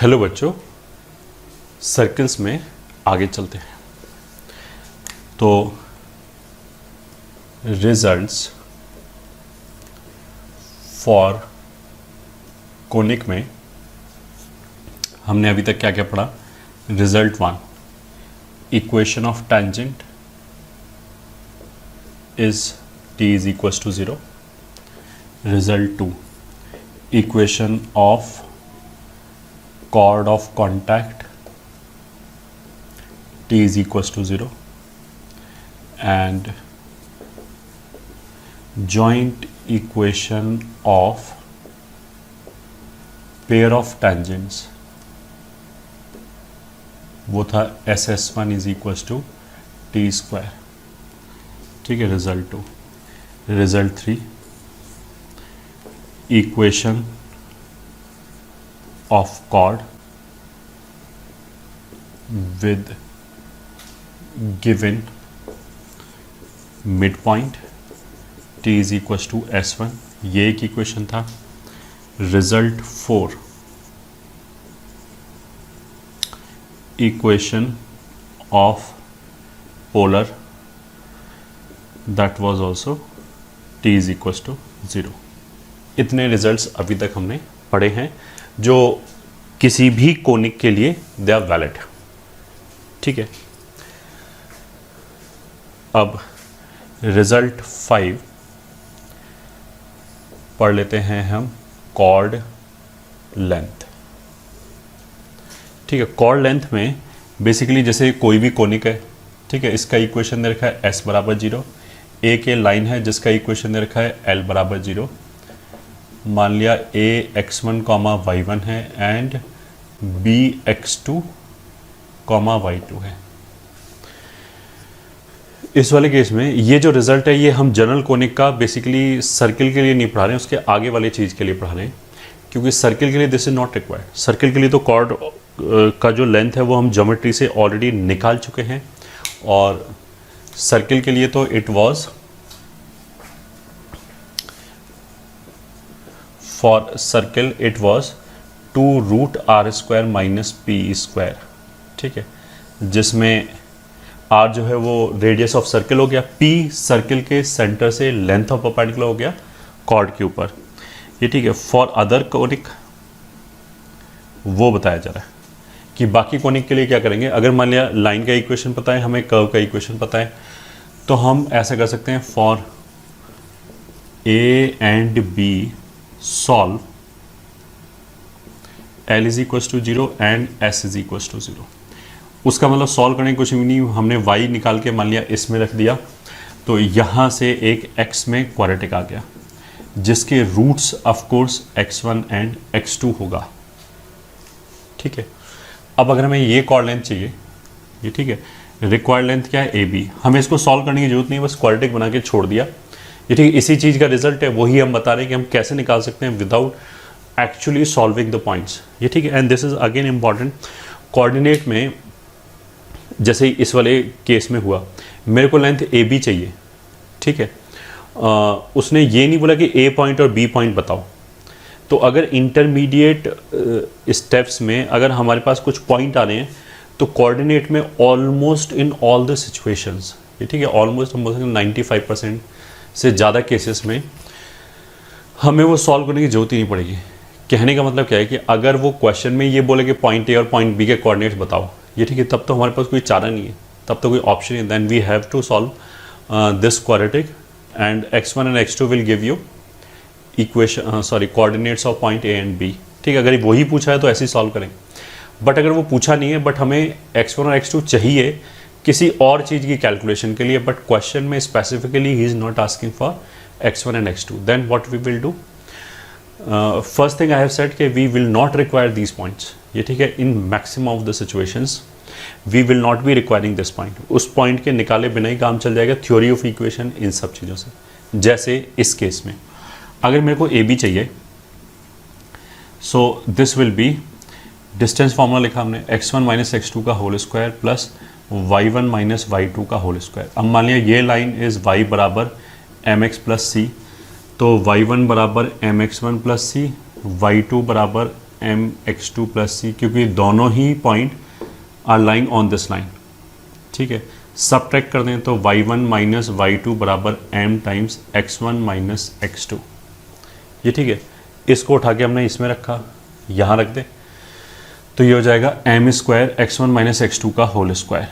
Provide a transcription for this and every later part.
Hello बच्चों, circles में आगे चलते हैं। तो रिजल्ट्स फॉर कोनिक में हमने अभी तक क्या क्या पढ़ा। Result 1, equation of tangent is t is equals to 0। Result 2, equation of chord of contact t is equals to 0 and joint equation of pair of tangents वो था ss1 is equals to t square। ठीक है। Result 2, result 3, equation of chord with given midpoint t is equals to s1, ये एक equation था। Result 4, equation of polar that was also t is equals to 0। इतने results अभी तक हमने पढ़े हैं जो किसी भी कोनिक के लिए दे आर वैलिड। ठीक है। अब रिजल्ट 5 पढ़ लेते हैं हम, कॉर्ड लेंथ। ठीक है। कॉर्ड लेंथ में बेसिकली जैसे कोई भी कोनिक है, ठीक है, इसका इक्वेशन दे रखा है s बराबर 0, एक लाइन है जिसका इक्वेशन दे रखा है l बराबर 0। मान लिया a x1 y1 है एंड b x2 y2 है। इस वाले केस में ये जो रिजल्ट है ये हम जनरल कोनिक का बेसिकली सर्किल के लिए नहीं पढ़ा रहे हैं, उसके आगे वाले चीज़ के लिए पढ़ा रहे हैं, क्योंकि सर्किल के लिए this is not required. Circle के लिए तो कॉर्ड का जो लेंथ है वो हम ज्योमेट्री से ऑलरेडी निकाल चुके हैं, और सर्किल के लिए तो it was for circle it was 2 root r square minus p square। ठीक है, जिसमें r जो है वो रेडियस ऑफ सर्किल हो गया, p सर्किल के सेंटर से लेंथ ऑफ परपेंडिकुलर हो गया कॉर्ड के ऊपर। ये ठीक है। फॉर अदर कोनिक वो बताया जा रहा है कि बाकी कोनिक के लिए क्या करेंगे। अगर मान लिया लाइन का इक्वेशन पता है, हमें कर्व का इक्वेशन पता है, तो हम ऐसा कर सकते हैं, for a and b solve l is equals to 0 and s is equals to 0। उसका मतलब सॉल्व करने की कुछ भी नहीं, हमने y निकाल के मान लिया इसमें रख दिया, तो यहाँ से एक x में क्वाड्रेटिक आ गया जिसके roots of course x1 and x2 होगा। ठीक है। अब अगर हमें ये कॉर्ड लेंथ चाहिए, ये ठीक है, रिक्वायर्ड लेंथ क्या है AB, हमें इसको सॉल्व करने की जरूरत नहीं, बस क्वाड्रेटिक बना के छोड़ दिया। ये ठीक है। इसी चीज़ का रिजल्ट है, वही हम बता रहे हैं कि हम कैसे निकाल सकते हैं without actually solving the points. ये ठीक है। And this is again important. Coordinate में जैसे इस वाले केस में हुआ, मेरे को लेंथ ए बी चाहिए। ठीक है। उसने ये नहीं बोला कि ए पॉइंट और बी पॉइंट बताओ। तो अगर इंटरमीडिएट स्टेप्स में अगर हमारे पास कुछ पॉइंट आ रहे हैं, तो कोऑर्डिनेट में almost in all the situations, ये ठीक है, ऑलमोस्ट 95% से ज़्यादा केसेस में हमें वो सॉल्व करने की जरूरत ही नहीं पड़ेगी। कहने का मतलब क्या है कि अगर वो क्वेश्चन में ये बोले कि पॉइंट ए और पॉइंट बी के कोऑर्डिनेट्स बताओ, ये ठीक है, तब तो हमारे पास कोई चारा नहीं है, तब तो कोई ऑप्शन नहीं। Then we have to solve this quadratic and x1 and x2 will give you equation coordinates of point A and B. ठीक है। अगर वही पूछा है तो ऐसे ही सॉल्व करेंगे, बट अगर वो पूछा नहीं है, बट हमें x1 और x2 चाहिए किसी और चीज़ की कैलकुलेशन के लिए, बट क्वेश्चन में specifically he is not asking for x1 and x2, then what we will do. First thing I have said कि we will not require these points. ये ठीक है। In maximum of the situations we will not be requiring this point. उस point के निकाले बिना ही काम चल जाएगा, थ्योरी ऑफ इक्वेशन, इन सब चीज़ों से। जैसे इस केस में अगर मेरे को ए बी चाहिए, so this will be distance formula लिखा हमने, x1 माइनस x2 का whole square plus y1 minus y2 का होल स्क्वायर। अब मान लिया ये लाइन इज y बराबर mx प्लस सी, तो y1 बराबर mx1 प्लस सी, y2 बराबर m x two plus c, क्योंकि दोनों ही point are lying on this line, ठीक है। सबट्रैक्ट कर दें तो y1 माइनस y2 बराबर m times x1 minus x2, ये ठीक है। इसको उठा के हमने इसमें रखा, यहाँ रख दें तो ये हो जाएगा m square x1 minus x2 का होल स्क्वायर।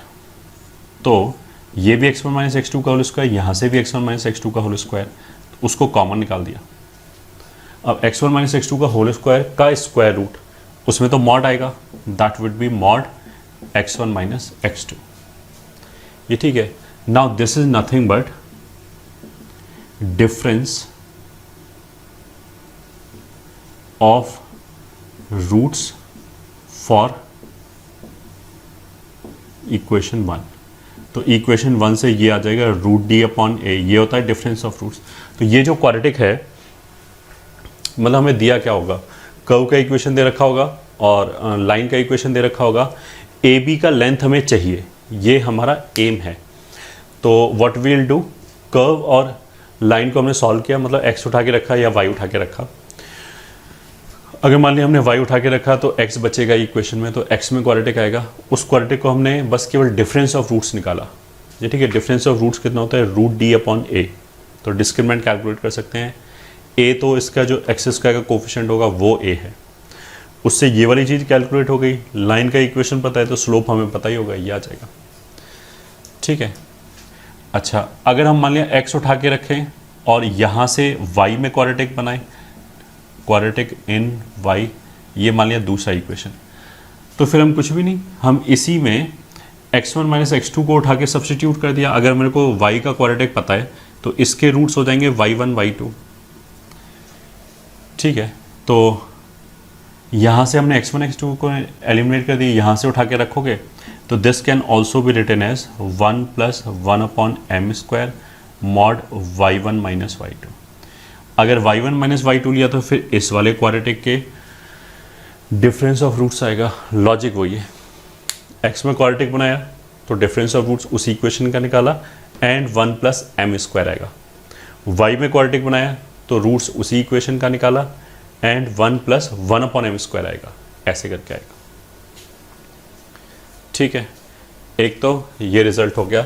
तो ये भी x1 माइनस x2 का होल स्क्वायर, यहाँ से भी x1 माइनस x2 का होल स्क्वायर, तो उसको कॉमन निकाल दिया। अब x1 माइनस x2 का होल स्क्वायर का स्क्वायर रूट, उसमें तो मॉड आएगा, that would be mod x1 minus x2, ये ठीक है। Now this is nothing but difference of roots for equation 1। तो इक्वेशन 1 से ये आ जाएगा रूट डी अपॉन ए, ये होता है डिफरेंस ऑफ रूट्स। तो ये जो क्वाड्रेटिक है, मतलब हमें दिया क्या होगा, कर्व का इक्वेशन दे रखा होगा और लाइन का इक्वेशन दे रखा होगा, ए बी का लेंथ हमें चाहिए, ये हमारा एम है। तो what we will do, curve और लाइन को हमने सॉल्व किया, मतलब एक्स उठा के रखा या वाई उठा के रखा। अगर मान लिया हमने y उठा के रखा तो x बचेगा इक्वेशन में, तो x में क्वाड्रेटिक आएगा। उस क्वाड्रेटिक को हमने बस केवल डिफरेंस ऑफ रूट्स निकाला, ये ठीक है। डिफरेंस ऑफ रूट्स कितना होता है, रूट डी अपॉन ए। तो डिस्क्रिमिनेंट कैलकुलेट कर सकते हैं। a तो इसका जो एक्स स्क्वायर का कोफिशिएंट होगा वो a है, उससे ये वाली चीज़ कैलकुलेट हो गई। लाइन का इक्वेशन पता है तो स्लोप हमें पता ही होगा, ये आ जाएगा, ठीक है। अच्छा, अगर हम मान लिया x उठा के रखें और यहाँ से y में क्वाड्रेटिक बनाएं, क्वाड्रेटिक इन y, ये मान लिया दूसरा इक्वेशन, तो फिर हम कुछ भी नहीं, हम इसी में x1 माइनस x2 को उठा के सब्सटीट्यूट कर दिया। अगर मेरे को y का क्वाड्रेटिक पता है तो इसके रूट्स हो जाएंगे y1 y2, ठीक है। तो यहाँ से हमने x1 x2 को एलिमिनेट कर दिया, यहाँ से उठा के रखोगे तो this can also be written as 1 plus 1 upon M square mod y1 minus y2। अगर y1 माइनस y2 लिया तो फिर इस वाले क्वाड्रेटिक के डिफरेंस ऑफ रूट्स आएगा। लॉजिक वही है, x में क्वाड्रेटिक बनाया तो डिफरेंस ऑफ रूट्स उसी इक्वेशन का निकाला एंड 1 प्लस एम स्क्वायर आएगा। y में क्वाड्रेटिक बनाया तो रूट्स उसी इक्वेशन का निकाला and 1 plus 1 upon M square आएगा, ऐसे करके आएगा, ठीक है। एक तो ये रिजल्ट हो गया,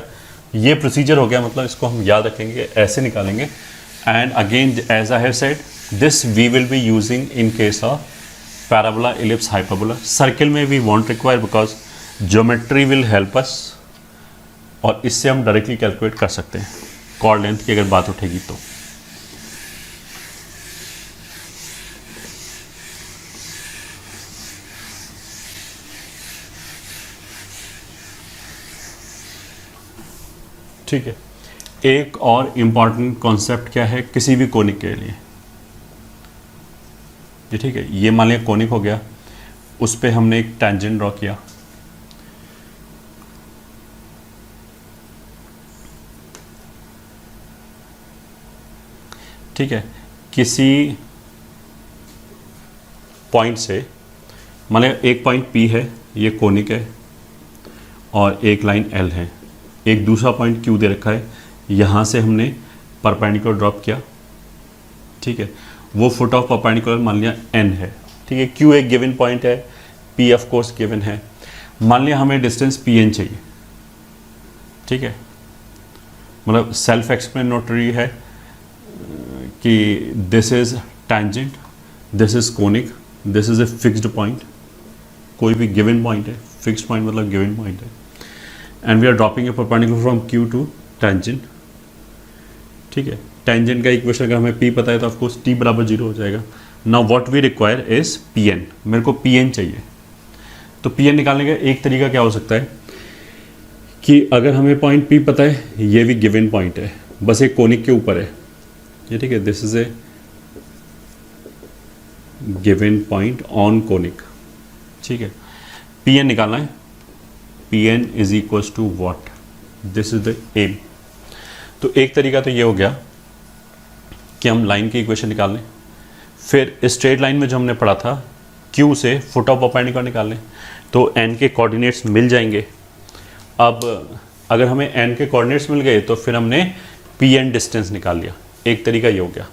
ये प्रोसीजर हो गया, मतलब इसको हम याद रखेंगे, ऐसे निकालेंगे। And again, as I have said, this we will be using in case of parabola, ellipse, hyperbola. Circle में we won't require because geometry will help us, और इससे हम डायरेक्टली कैलकुलेट कर सकते हैं कॉर्ड लेंथ की अगर बात उठेगी तो। ठीक है। एक और इम्पॉर्टेंट कॉन्सेप्ट क्या है किसी भी कोनिक के लिए, ये ठीक है। ये मान लिया कोनिक हो गया, उस पे हमने एक टेंजेंट ड्रॉ किया, ठीक है। किसी पॉइंट से मान लिया एक पॉइंट P है, ये कोनिक है, और एक लाइन L है, एक दूसरा पॉइंट Q दे रखा है, यहाँ से हमने परपेंडिकुलर ड्रॉप किया, ठीक है। वो फुट ऑफ परपेंडिकुलर मान लिया n है, ठीक है। Q एक गिवन पॉइंट है, P ऑफ कोर्स गिवन है। मान लिया हमें डिस्टेंस Pn चाहिए, ठीक है। मतलब सेल्फ एक्सप्लेनेटरी है कि this is tangent, this is conic, this is a fixed point, कोई भी गिवन पॉइंट है, फिक्स्ड पॉइंट मतलब गिवन पॉइंट है, and we are dropping a perpendicular from Q to tangent, ठीक है। टेंजेंट का इक्वेशन अगर हमें P पता है तो ऑफकोर्स T बराबर 0 हो जाएगा। Now what we require is Pn, मेरे को Pn चाहिए। तो Pn निकालने का एक तरीका क्या हो सकता है कि अगर हमें पॉइंट P पता है, ये भी गिवन पॉइंट है, बस एक कोनिक के ऊपर है, ये ठीक है। This is a given point on conic, ठीक है। Pn निकालना है, Pn is equals to what, this is the M. तो एक तरीका तो ये हो गया कि हम लाइन की इक्वेशन निकाल लें, फिर स्ट्रेट लाइन में जो हमने पढ़ा था Q से फुट ऑफ परपेंडिकुलर निकाल लें, तो n के कोऑर्डिनेट्स मिल जाएंगे। अब अगर हमें n के कोऑर्डिनेट्स मिल गए तो फिर हमने Pn डिस्टेंस निकाल लिया, एक तरीका ये हो गया।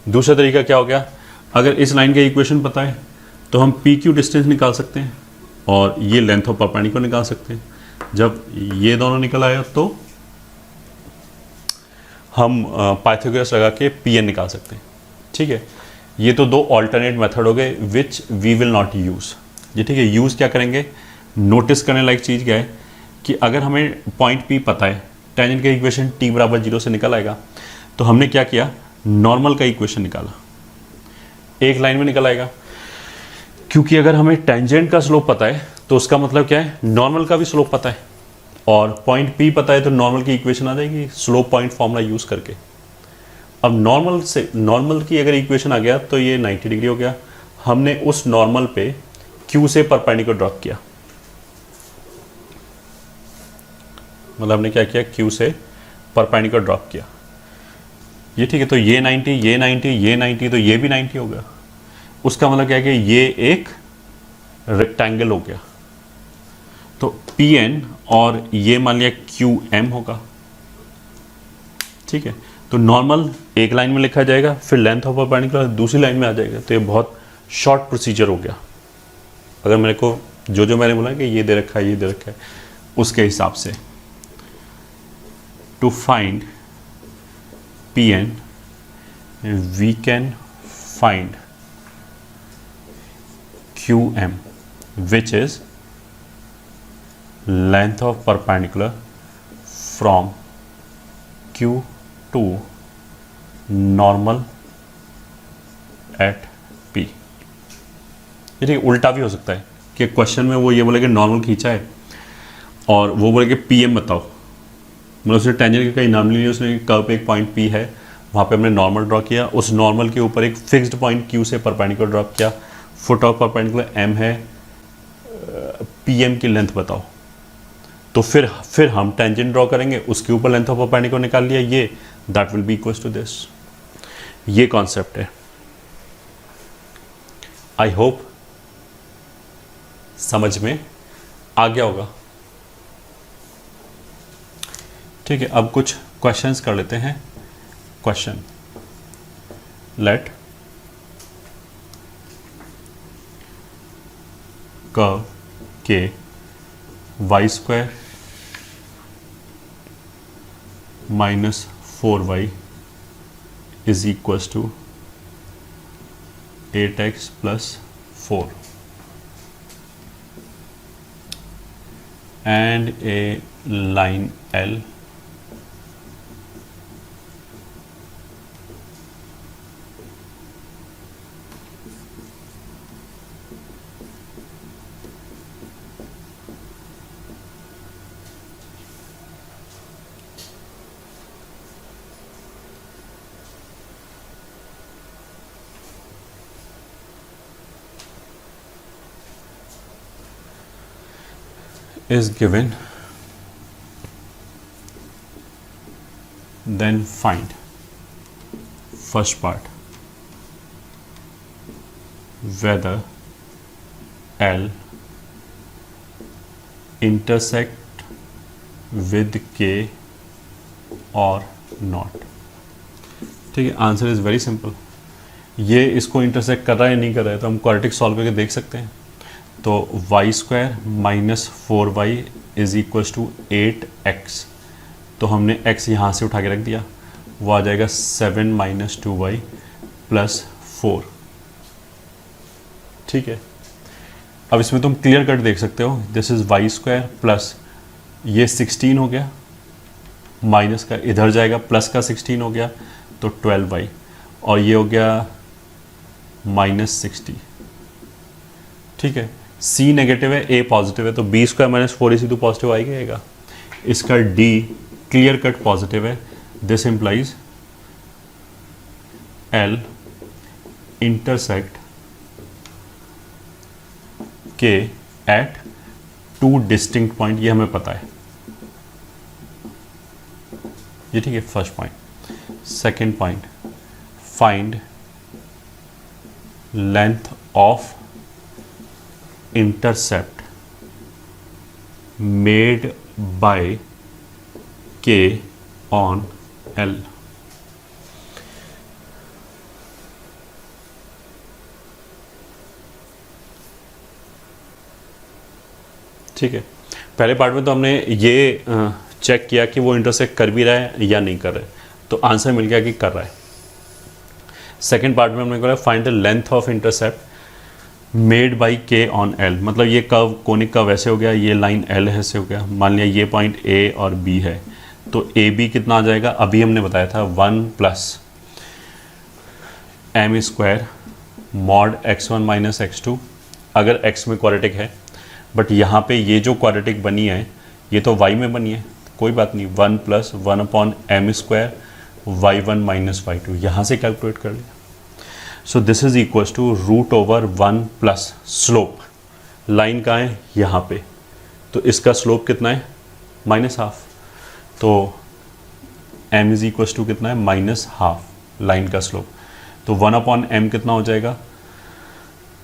दूसरा तरीका क्या हो गया, अगर इस लाइन का इक्वेशन पता है तो हम पी क्यू डिस्टेंस निकाल सकते हैं और ये लेंथ ऑफ परपेंडिकुलर निकाल सकते हैं। जब ये दोनों निकल आया तो हम पाइथागोरस लगा के पी एन निकाल सकते हैं। ठीक है, ये तो दो ऑल्टरनेट मेथड हो गए which we will not use. ये ठीक है, यूज़ क्या करेंगे, नोटिस करने लायक चीज़ क्या है कि अगर हमें पॉइंट पी पता है, टेंजेंट का इक्वेशन टी बराबर 0 से निकल आएगा, तो हमने क्या किया, नॉर्मल का इक्वेशन निकाला, एक लाइन में निकल आएगा। क्योंकि अगर हमें टेंजेंट का स्लोप पता है तो उसका मतलब क्या है, नॉर्मल का भी स्लोप पता है, और पॉइंट पी पता है तो नॉर्मल की इक्वेशन आ जाएगी स्लोप पॉइंट फॉर्मूला यूज़ करके। अब नॉर्मल की अगर इक्वेशन आ गया तो ये 90 डिग्री हो गया। हमने उस नॉर्मल पे क्यू से परपेंडिकुलर ड्रॉप किया, मतलब हमने क्या किया, क्यू से परपेंडिकुलर ड्रॉप किया। ये ठीक है, तो ये 90, ये 90, ये 90, तो ये भी 90 हो गया। उसका मतलब क्या है कि ये एक रेक्टेंगल हो गया। तो पी एन और ये मान लिया क्यू एम होगा। ठीक है, तो नॉर्मल एक लाइन में लिखा जाएगा, फिर लेंथ ऑफ परपेंडिकुलर दूसरी लाइन में आ जाएगा। तो ये बहुत शॉर्ट प्रोसीजर हो गया। अगर मेरे को जो मैंने बोला कि ये दे रखा है, ये दे रखा है, उसके हिसाब से to find P N we can find Q M which is length of perpendicular from Q to normal at P। ये ठीक, उल्टा भी हो सकता है कि क्वेश्चन में वो ये बोले कि नॉर्मल खींचा है और वो बोले कि पी एम बताओ, मतलब उसने टेंजेंट का कहीं नाम लिया, उसने कर्व पे एक पॉइंट पी है, वहाँ पे हमने नॉर्मल ड्रॉ किया, उस नॉर्मल के ऊपर एक फिक्स्ड पॉइंट क्यू से परपेंडिकुलर ड्रॉप किया, फुट ऑफ परपेंडिकुलर एम है, पी एम की लेंथ बताओ। तो फिर हम टेंजेंट ड्रॉ करेंगे, उसके ऊपर लेंथ ऑफ परपेंडिकुलर निकाल लिया, ये that will be equals to this. ये कॉन्सेप्ट है। आई होप समझ में आ गया होगा। ठीक है, अब कुछ क्वेश्चंस कर लेते हैं। क्वेश्चन, लेट कर्व के Y square minus 4y is equals to 8x plus 4 and a line L is given, then find first part whether L intersect with K or not। ठीक है, आंसर इज़ वेरी सिंपल। ये इसको intersect कर रहा है या नहीं कर रहा है, तो हम क्वाड्रेटिक सॉल्व करके देख सकते हैं। तो Y square minus 4y is equals to 8x, तो हमने x यहाँ से उठा के रख दिया, वो आ जाएगा 7 माइनस 2y प्लस 4। ठीक है, अब इसमें तुम क्लियर कट देख सकते हो, this is why square plus ये 16 हो गया, माइनस का इधर जाएगा, प्लस का 16 हो गया तो 12y, और ये हो गया माइनस 60। ठीक है, c नेगेटिव है, a पॉजिटिव है, तो b स्क्वायर माइनस 4ac तो पॉजिटिव आ ही जाएगा। इसका d क्लियर कट पॉजिटिव है, this implies L intersect K at 2 distinct point, ये हमें पता है। ये ठीक है, first point. Second point, find length of intercept made by K on L। ठीक है, पहले पार्ट में तो हमने ये चेक किया कि वो इंटरसेक्ट कर भी रहा है या नहीं कर रहा है, तो आंसर मिल गया कि कर रहा है। सेकेंड पार्ट में हमने बोला find the length of intercept made by के ऑन एल, मतलब ये कर्व कोनिक कर्व ऐसे हो गया, ये लाइन एल ऐसे हो गया, मान लिया ये पॉइंट ए और बी है, तो ए बी कितना आ जाएगा, अभी हमने बताया था 1 plus M square mod x1 minus x2, अगर x में क्वाड्रेटिक है, बट यहाँ पे ये जो क्वाड्रेटिक बनी है ये तो y में बनी है, कोई बात नहीं, 1 plus 1 upon M square y1 minus y2, यहाँ से कैलकुलेट कर लिया। So this is equals to root over 1 plus slope, line कहाँ है, यहाँ पे, तो इसका स्लोप कितना है, माइनस हाफ, तो m इज इक्वल्स टू कितना है, माइनस हाफ लाइन का स्लोप, तो 1 अपॉन एम कितना हो जाएगा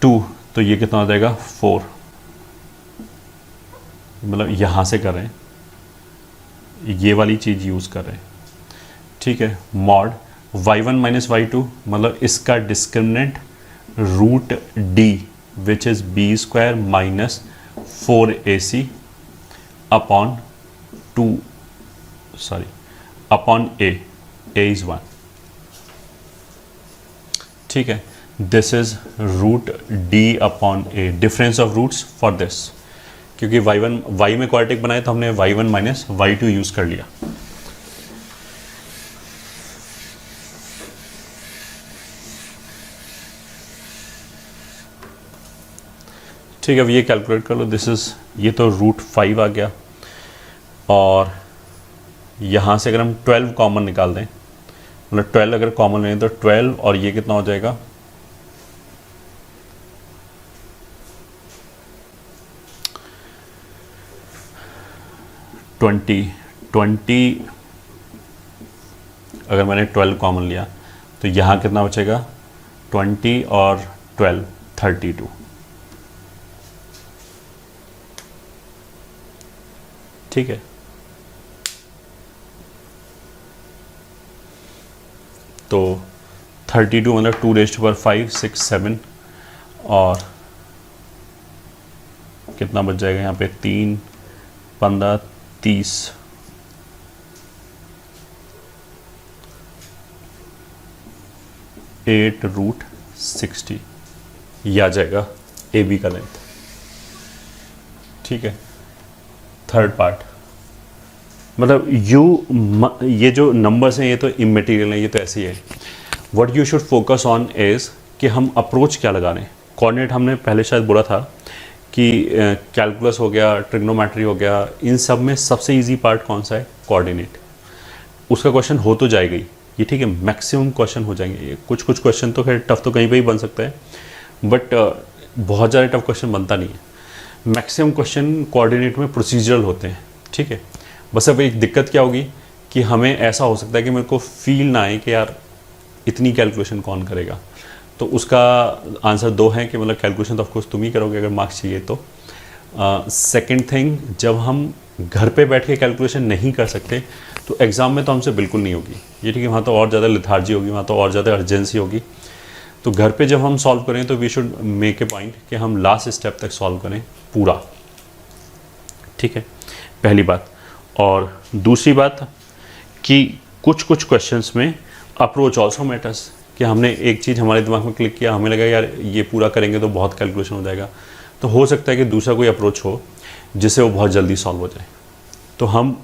2, तो ये कितना हो जाएगा 4, मतलब यहाँ से कर रहे हैं, ये वाली चीज़ यूज़ कर रहे हैं, ठीक है। मॉड y1 माइनस y2, मतलब इसका discriminant root d which is B square minus 4ac upon upon a is 1, ठीक है। This is root d upon a, difference of roots for this, क्योंकि y में क्वाड्रेटिक बनाए तो हमने y1 माइनस y2 यूज़ कर लिया। ठीक है, अब ये कैलकुलेट कर लो, दिस इज़, ये तो रूट 5 आ गया, और यहाँ से अगर हम 12 कॉमन निकाल दें, मतलब 12 अगर कॉमन लें तो 12, और ये कितना हो जाएगा 20 अगर मैंने 12 कॉमन लिया तो यहाँ कितना बचेगा 20 और 12 32, ठीक है। तो 32 मतलब 2 रेज़्ड टू पावर 5 6 7, और कितना बच जाएगा यहाँ पे 3 15 30, 8 रूट 60, ये आ जाएगा ए बी का लेंथ, ठीक है। थर्ड पार्ट, मतलब ये जो नंबर्स हैं ये तो इमेटीरियल हैं, ये तो ऐसे ही है। What you should focus on is कि हम अप्रोच क्या लगा रहे हैं। कोऑर्डिनेट हमने पहले शायद बोला था कि कैलकुलस हो गया, ट्रिग्नोमेट्री हो गया, इन सब में सबसे इजी पार्ट कौन सा है, कोऑर्डिनेट। उसका क्वेश्चन हो तो जाएगा ही ये, ठीक है, मैक्सिमम क्वेश्चन हो जाएंगे। कुछ क्वेश्चन तो खैर टफ तो कहीं पे ही बन सकता है, बट बहुत ज़्यादा टफ क्वेश्चन बनता नहीं है। मैक्सिमम क्वेश्चन कोऑर्डिनेट में प्रोसीजरल होते हैं, ठीक है। बस अब एक दिक्कत क्या होगी कि हमें ऐसा हो सकता है कि मेरे को फील ना आए कि यार इतनी कैलकुलेशन कौन करेगा, तो उसका आंसर 2 है कि मतलब कैलकुलेशन तो ऑफकोर्स तुम ही करोगे अगर मार्क्स चाहिए तो। सेकंड थिंग, जब हम घर पे बैठ के कैलकुलेशन नहीं कर सकते तो एग्ज़ाम में तो हमसे बिल्कुल नहीं होगी ये, ठीक है। वहाँ तो और ज़्यादा लिथार्जी होगी, वहाँ तो और ज़्यादा अर्जेंसी होगी। तो घर पे जब हम सॉल्व करें तो we should make a point कि हम लास्ट स्टेप तक सॉल्व करें पूरा, ठीक है, पहली बात। और दूसरी बात कि कुछ क्वेश्चंस में अप्रोच ऑल्सो मैटर्स, कि हमने एक चीज़ हमारे दिमाग में क्लिक किया, हमें लगा यार ये पूरा करेंगे तो बहुत कैलकुलेशन हो जाएगा, तो हो सकता है कि दूसरा कोई अप्रोच हो जिससे वो बहुत जल्दी सॉल्व हो जाए। तो हम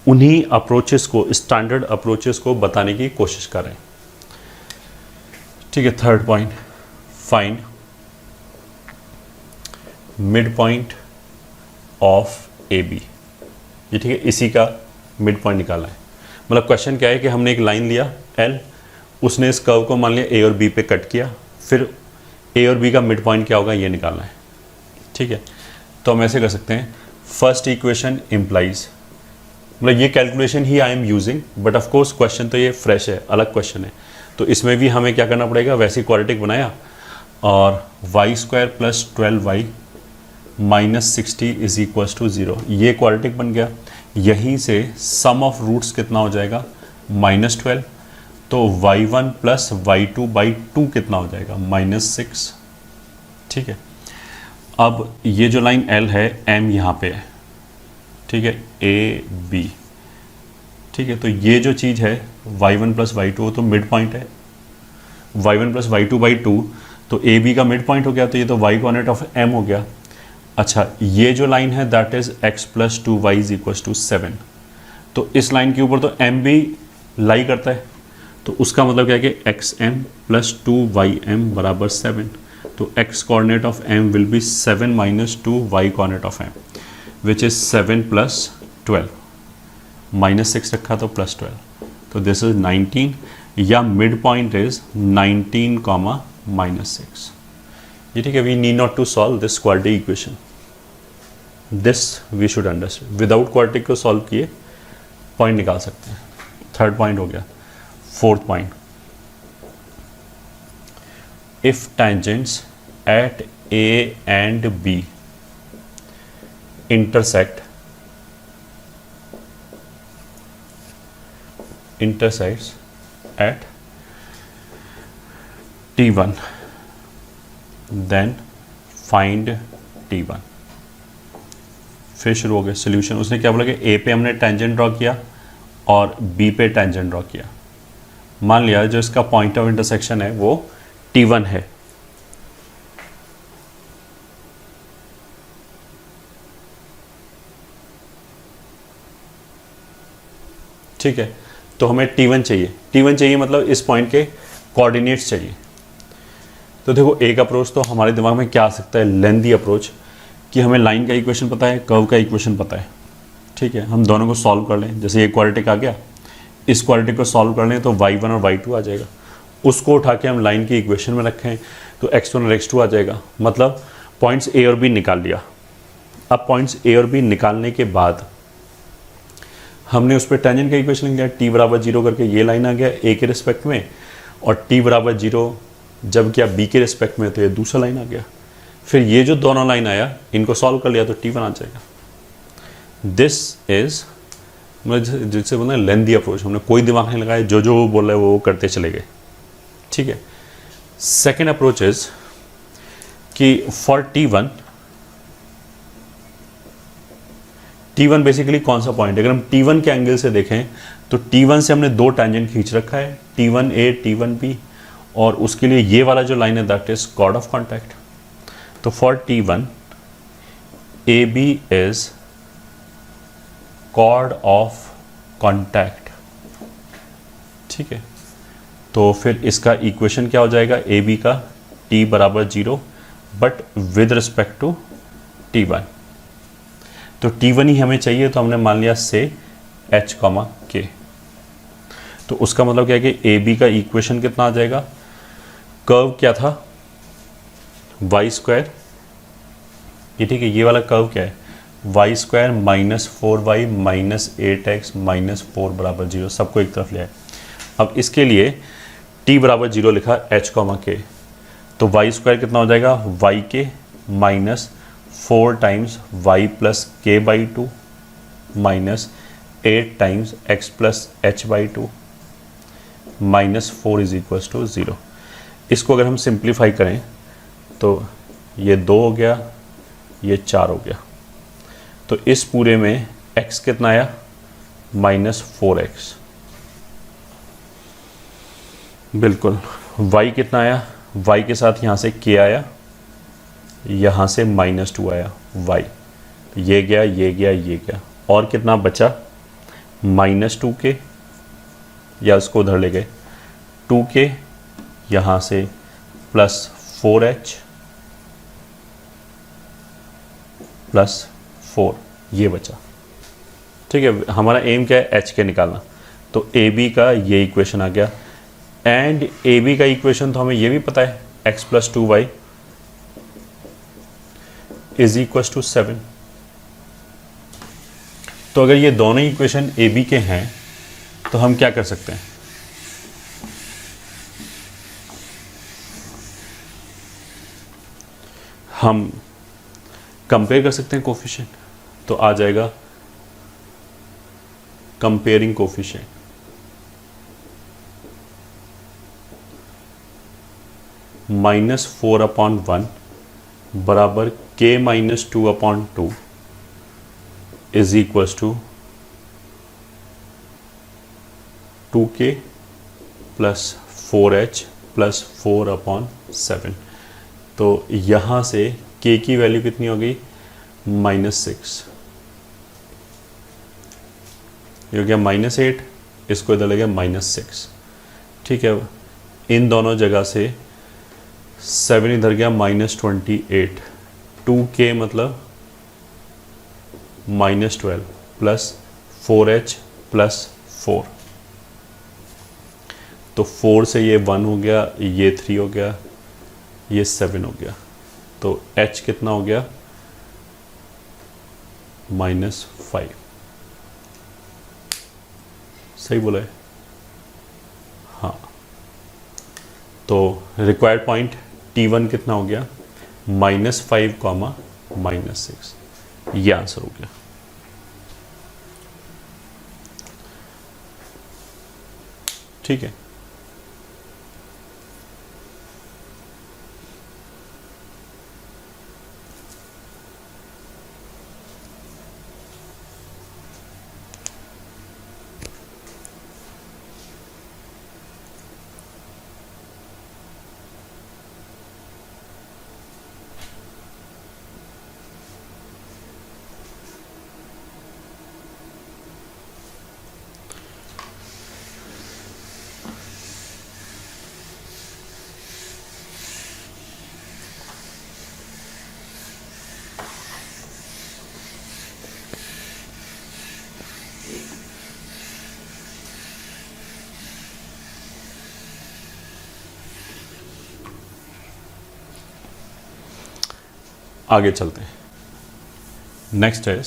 उन्हीं अप्रोचेस को, स्टैंडर्ड अप्रोचेस को बताने की कोशिश कर रहे हैं, ठीक है। Third point, find mid point of A B, ये ठीक है, इसी का मिड पॉइंट निकालना है। मतलब क्वेश्चन क्या है कि हमने एक लाइन लिया एल, उसने इस कर्व को मान लिया ए और बी पे कट किया, फिर ए और बी का मिड पॉइंट क्या होगा ये निकालना है, ठीक है। तो हम ऐसे कर सकते हैं, फर्स्ट इक्वेशन इम्प्लाइज, मतलब ये calculation he I am using, but of course question तो ये फ्रेश है, अलग क्वेश्चन है, तो इसमें भी हमें क्या करना पड़ेगा, वैसे क्वाड्रेटिक बनाया और y square plus 12y minus 60 is equals to 0, ये क्वाड्रेटिक बन गया। यहीं से सम ऑफ रूट्स कितना हो जाएगा -12, तो y1 प्लस y2 बाई 2 कितना हो जाएगा -6, ठीक है। अब ये जो लाइन L है, M यहाँ पे है, ठीक है, ए बी, ठीक है। तो ये जो चीज़ है y1 प्लस y2 तो मिड पॉइंट है, y1 प्लस y2/2 तो ए बी का मिड पॉइंट हो गया, तो ये तो y कोऑर्डिनेट ऑफ m हो गया। अच्छा, ये जो लाइन है that is x plus 2y is equal to 7, तो इस लाइन के ऊपर तो m भी लाई करता है, तो उसका मतलब क्या है कि xm प्लस 2ym बराबर 7, तो x coordinate of m will be 7 minus 2y coordinate of m which is 7 plus 12, minus 6 रखा तो प्लस 12, तो दिस इज 19, या mid point is 19 comma minus 6। ये ठीक है, we need not to solve this quadratic equation, this we should understand. Without quadratic को solve किए point निकाल सकते हैं। थर्ड पॉइंट हो गया। Fourth point, if tangents at A and B intersects at T1 then find T1। फिर शुरू हो गया सोल्यूशन। उसने क्या बोला कि ए पे हमने टेंजेंट ड्रॉ किया और बी पे टेंजेंट ड्रॉ किया। मान लिया जो इसका पॉइंट ऑफ इंटरसेक्शन है वो T1 है, ठीक है। तो हमें T1 चाहिए, T1 चाहिए मतलब इस पॉइंट के कोऑर्डिनेट्स चाहिए। तो देखो एक अप्रोच तो हमारे दिमाग में क्या आ सकता है, लेंथी अप्रोच, कि हमें लाइन का इक्वेशन पता है, कर्व का इक्वेशन पता है, ठीक है, हम दोनों को सॉल्व कर लें। जैसे ये क्वाड्रेटिक आ गया, इस क्वाड्रेटिक को सॉल्व कर लें तो y1 और y2 आ जाएगा, उसको उठा के हम लाइन की इक्वेशन में रखें तो x1 और x2 आ जाएगा। मतलब पॉइंट्स ए और बी निकाल लिया। अब पॉइंट्स ए और बी निकालने के बाद हमने उस पर टेंजेंट का इक्वेशन लिख लिया, t बराबर 0 करके ये लाइन आ गया a के रिस्पेक्ट में, और t बराबर 0 जब क्या b के रिस्पेक्ट में, तो ये दूसरा लाइन आ गया। फिर ये जो दोनों लाइन आया इनको सॉल्व कर लिया तो T1 आ जाएगा। दिस इज मतलब जिससे बोलना है लेंथी अप्रोच, हमने कोई दिमाग नहीं लगाया, जो जो बोल रहे हैं वो करते चले गए, ठीक है। सेकेंड अप्रोच इज कि फॉर T1 बेसिकली कौन सा पॉइंट है। अगर हम T1 के एंगल से देखें तो T1 से हमने दो टेंजेंट खींच रखा है, T1A T1B, और उसके लिए ये वाला जो लाइन है that is chord of contact. तो for T1 AB is chord of contact, ठीक है। तो फिर इसका इक्वेशन क्या हो जाएगा, AB का T बराबर 0 but with respect to T1। तो T1 ही हमें चाहिए, तो हमने मान लिया से H, K। तो उसका मतलब क्या है कि AB का इक्वेशन कितना आ जाएगा, कर्व क्या था y², ये ठीक है, ये वाला कर्व क्या है y² minus 4y minus 8x minus 4 बराबर 0, सबको एक तरफ ले आए। अब इसके लिए t बराबर 0 लिखा H, K, तो y² कितना हो जाएगा yk minus 4 times y plus k/2 minus 8 times x plus h/2 minus 4 is equal to 0। इसको अगर हम सिंप्लीफाई करें तो ये 2 हो गया, ये 4 हो गया। तो इस पूरे में x कितना आया, माइनस 4x, बिल्कुल। y कितना आया, y के साथ यहाँ से k आया, यहाँ से -2 आया y, ये गया, ये गया, ये गया, और कितना बचा -2k, या इसको उधर ले गए 2k, यहाँ से प्लस 4h प्लस 4, ये बचा, ठीक है। हमारा एम क्या है, h के निकालना। तो AB का ये इक्वेशन आ गया, एंड AB का इक्वेशन तो हमें ये भी पता है x plus 2y is equal to 7। तो अगर ये दोनों इक्वेशन AB के हैं तो हम क्या कर सकते हैं, हम कंपेयर कर सकते हैं कोफिशिएंट। तो आ जाएगा कंपेयरिंग कोफिशिएंट, -4/1 बराबर k minus 2/2 is equals to 2k plus 4h plus 4/7। तो यहाँ से k की वैल्यू कितनी हो गई, -6। ये हो गया -8, इसको इधर लगे -6। ठीक है, इन दोनों जगह से 7 इधर गया -28, 2k मतलब -12 प्लस 4h प्लस 4। तो 4 से ये 1 हो गया, ये 3 हो गया, ये 7 हो गया। तो h कितना हो गया, -5। सही बोला है? हाँ। तो रिक्वायर्ड पॉइंट T1 कितना हो गया, -5, -6। ये आंसर हो गया। ठीक है, आगे चलते हैं। नेक्स्ट है,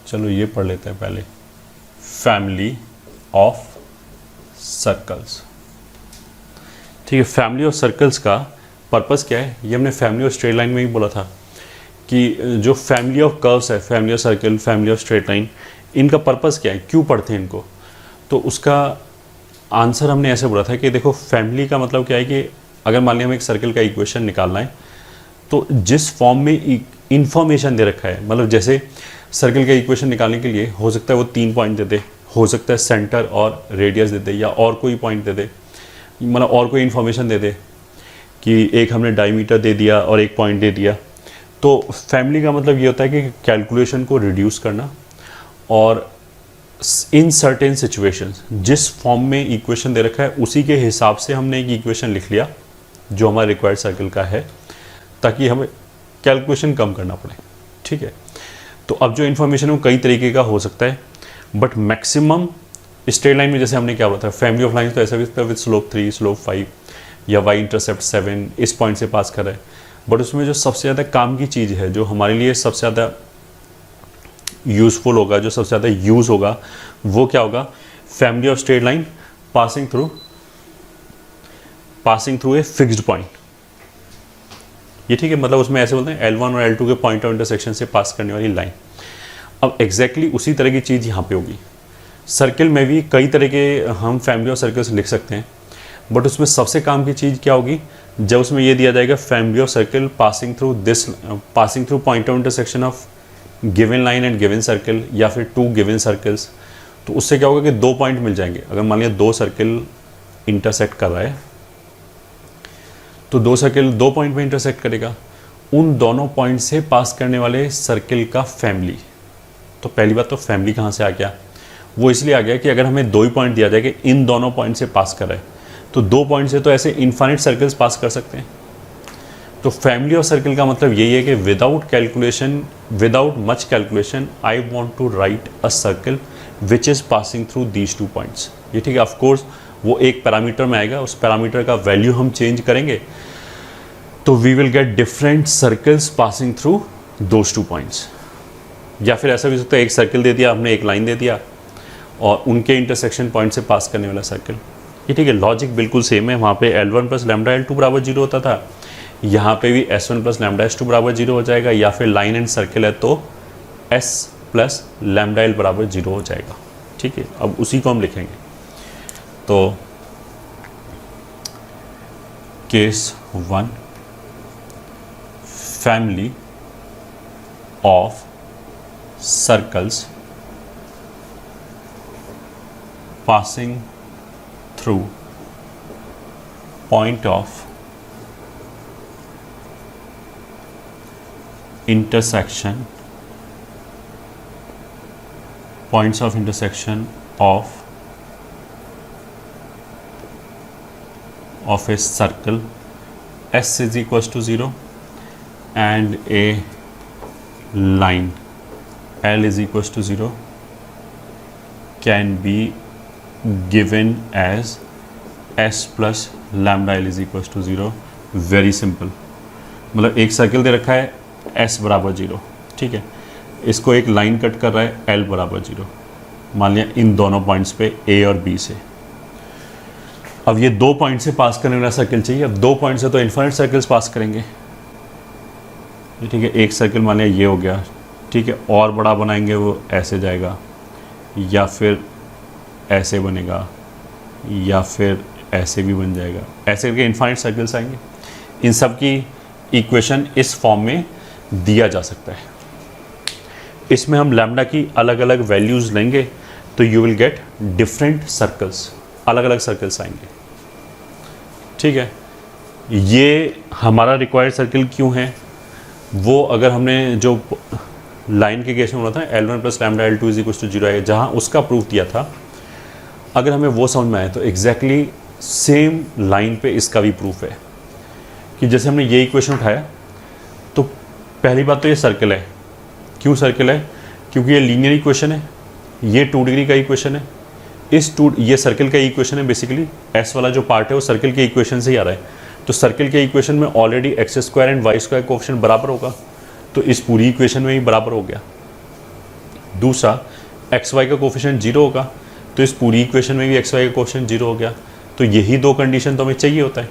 चलो ये पढ़ लेते हैं पहले, फैमिली ऑफ सर्कल्स। ठीक है, फैमिली ऑफ सर्कल्स का पर्पस क्या है, ये हमने फैमिली ऑफ स्ट्रेट लाइन में ही बोला था कि जो फैमिली ऑफ कर्व्स है, family of circle, family of straight line, इनका पर्पस क्या है, क्यों पढ़ते हैं इनको। तो उसका आंसर हमने ऐसे बोला था कि देखो, फैमिली का मतलब क्या है कि अगर मान लिया हमें एक सर्कल का इक्वेशन निकालना है, तो जिस फॉर्म में इंफॉर्मेशन दे रखा है, मतलब जैसे सर्कल का इक्वेशन निकालने के लिए हो सकता है वो 3 पॉइंट दे दे, हो सकता है सेंटर और रेडियस दे दे, या और कोई पॉइंट दे दे, मतलब और कोई इन्फॉर्मेशन दे दे कि एक हमने डायमीटर दे दिया और एक पॉइंट दे दिया। तो फैमिली का मतलब ये होता है कि कैलकुलेशन को रिड्यूस करना, और इन सर्टेन सिचुएशंस जिस फॉर्म में इक्वेशन दे रखा है उसी के हिसाब से हमने एक इक्वेशन लिख लिया जो हमारा रिक्वायर्ड सर्कल का है, ताकि हमें कैलकुलेशन कम करना पड़े। ठीक है, तो अब जो इन्फॉर्मेशन है वो कई तरीके का हो सकता है, बट मैक्सिमम स्ट्रेट लाइन में जैसे हमने क्या बोला था, फैमिली ऑफ लाइन तो ऐसा भी होता है विद स्लोप 3, स्लोप 5, या वाई इंटरसेप्ट 7 इस पॉइंट से पास कर रहा है। बट उसमें जो सबसे ज़्यादा काम की चीज़ है, जो हमारे लिए सबसे ज़्यादा यूज़फुल होगा, जो सबसे ज़्यादा यूज़ होगा, वो क्या होगा, family of straight line passing through a fixed point. ये ठीक है, मतलब उसमें ऐसे बोलते हैं L1 और L2 के पॉइंट ऑफ इंटरसेक्शन से पास करने वाली लाइन। अब एग्जैक्टली उसी तरह की चीज़ यहाँ पे होगी। सर्कल में भी कई तरह के हम फैमिली ऑफ सर्कल्स लिख सकते हैं, बट उसमें सबसे काम की चीज़ क्या होगी, जब उसमें ये दिया जाएगा family of circle passing through point of intersection of given line and given circle, या फिर 2 गिवन सर्कल्स। तो उससे क्या होगा कि 2 पॉइंट मिल जाएंगे। अगर मान लिया 2 सर्कल इंटरसेक्ट कर रहा है, तो 2 सर्कल 2 पॉइंट में इंटरसेक्ट करेगा, उन दोनों पॉइंट से पास करने वाले सर्कल का फैमिली। तो पहली बात तो फैमिली कहाँ से आ गया, वो इसलिए आ गया कि अगर हमें 2 ही पॉइंट दिया जाए कि इन दोनों पॉइंट से पास कर रहा है, तो 2 पॉइंट से तो ऐसे इन्फाइनाइट सर्कल्स पास कर सकते हैं। तो फैमिली ऑफ सर्कल का मतलब यही है कि without much calculation I want to write a circle which is passing through these 2 points. ये ठीक है, ऑफ कोर्स वो एक पैरामीटर में आएगा, उस पैरामीटर का वैल्यू हम चेंज करेंगे, तो we will get different circles passing through those 2 points. या फिर ऐसा भी हो सकता है, एक सर्कल दे दिया हमने, एक लाइन दे दिया, और उनके इंटरसेक्शन पॉइंट से पास करने वाला सर्कल। ये ठीक है, लॉजिक बिल्कुल सेम है। वहाँ पे L1 प्लस लैम्डा L2 बराबर 0 होता था, यहाँ पे भी S1 प्लस लैम्डा S2 बराबर 0 हो जाएगा, या फिर लाइन एंड सर्कल है तो S प्लस लैम्डा L बराबर 0 हो जाएगा। ठीक है, अब उसी को हम लिखेंगे। तो case 1, family of circles passing through point of intersection, points of intersection of a circle S is equals to 0 and a line L is equals to 0 can be given as S plus lambda L is equals to 0. Very simple, मतलब एक circle दे रखा है S बराबर 0, ठीक है, इसको एक line cut कर रहा है L बराबर 0, मान लिया इन दोनों पॉइंट्स पे A और B से। अब ये 2 पॉइंट से पास करने वाला सर्किल चाहिए। अब 2 पॉइंट से तो इन्फिनिट सर्कल्स पास करेंगे, ठीक है, एक सर्किल मान लिया ये हो गया, ठीक है, और बड़ा बनाएंगे वो ऐसे जाएगा या फिर ऐसे बनेगा या फिर ऐसे भी बन जाएगा, ऐसे करके इन्फिनिट सर्कल्स आएंगे। इन सब की इक्वेशन इस फॉर्म में दिया जा सकता है। इसमें हम लैम्डा की अलग अलग वैल्यूज़ लेंगे तो you will get different circles, अलग अलग सर्कल्स आएंगे, ठीक है। ये हमारा रिक्वायर्ड सर्किल क्यों है, वो अगर हमने जो लाइन के केस में बोला था L1 plus lambda L2 is equals to 0 है, जहाँ उसका प्रूफ दिया था, अगर हमें वो समझ में आए तो एग्जैक्टली सेम लाइन पे इसका भी प्रूफ है कि जैसे हमने ये इक्वेशन उठाया तो पहली बात तो ये सर्कल है। क्यों सर्कल है? क्योंकि ये लीनियर इक्वेशन है, ये 2 डिग्री का इक्वेशन है, ये सर्कल का इक्वेशन है। बेसिकली एस वाला जो पार्ट है वो सर्कल के इक्वेशन से ही आ रहा है, तो सर्कल के इक्वेशन में already x square and y square coefficient बराबर होगा, तो इस पूरी इक्वेशन में ही बराबर हो गया। दूसरा, एक्स वाई का कोएफिशिएंट 0 होगा, तो इस पूरी इक्वेशन में भी एक्स वाई का कोएफिशिएंट 0 हो गया। तो यही 2 कंडीशन तो हमें चाहिए होता है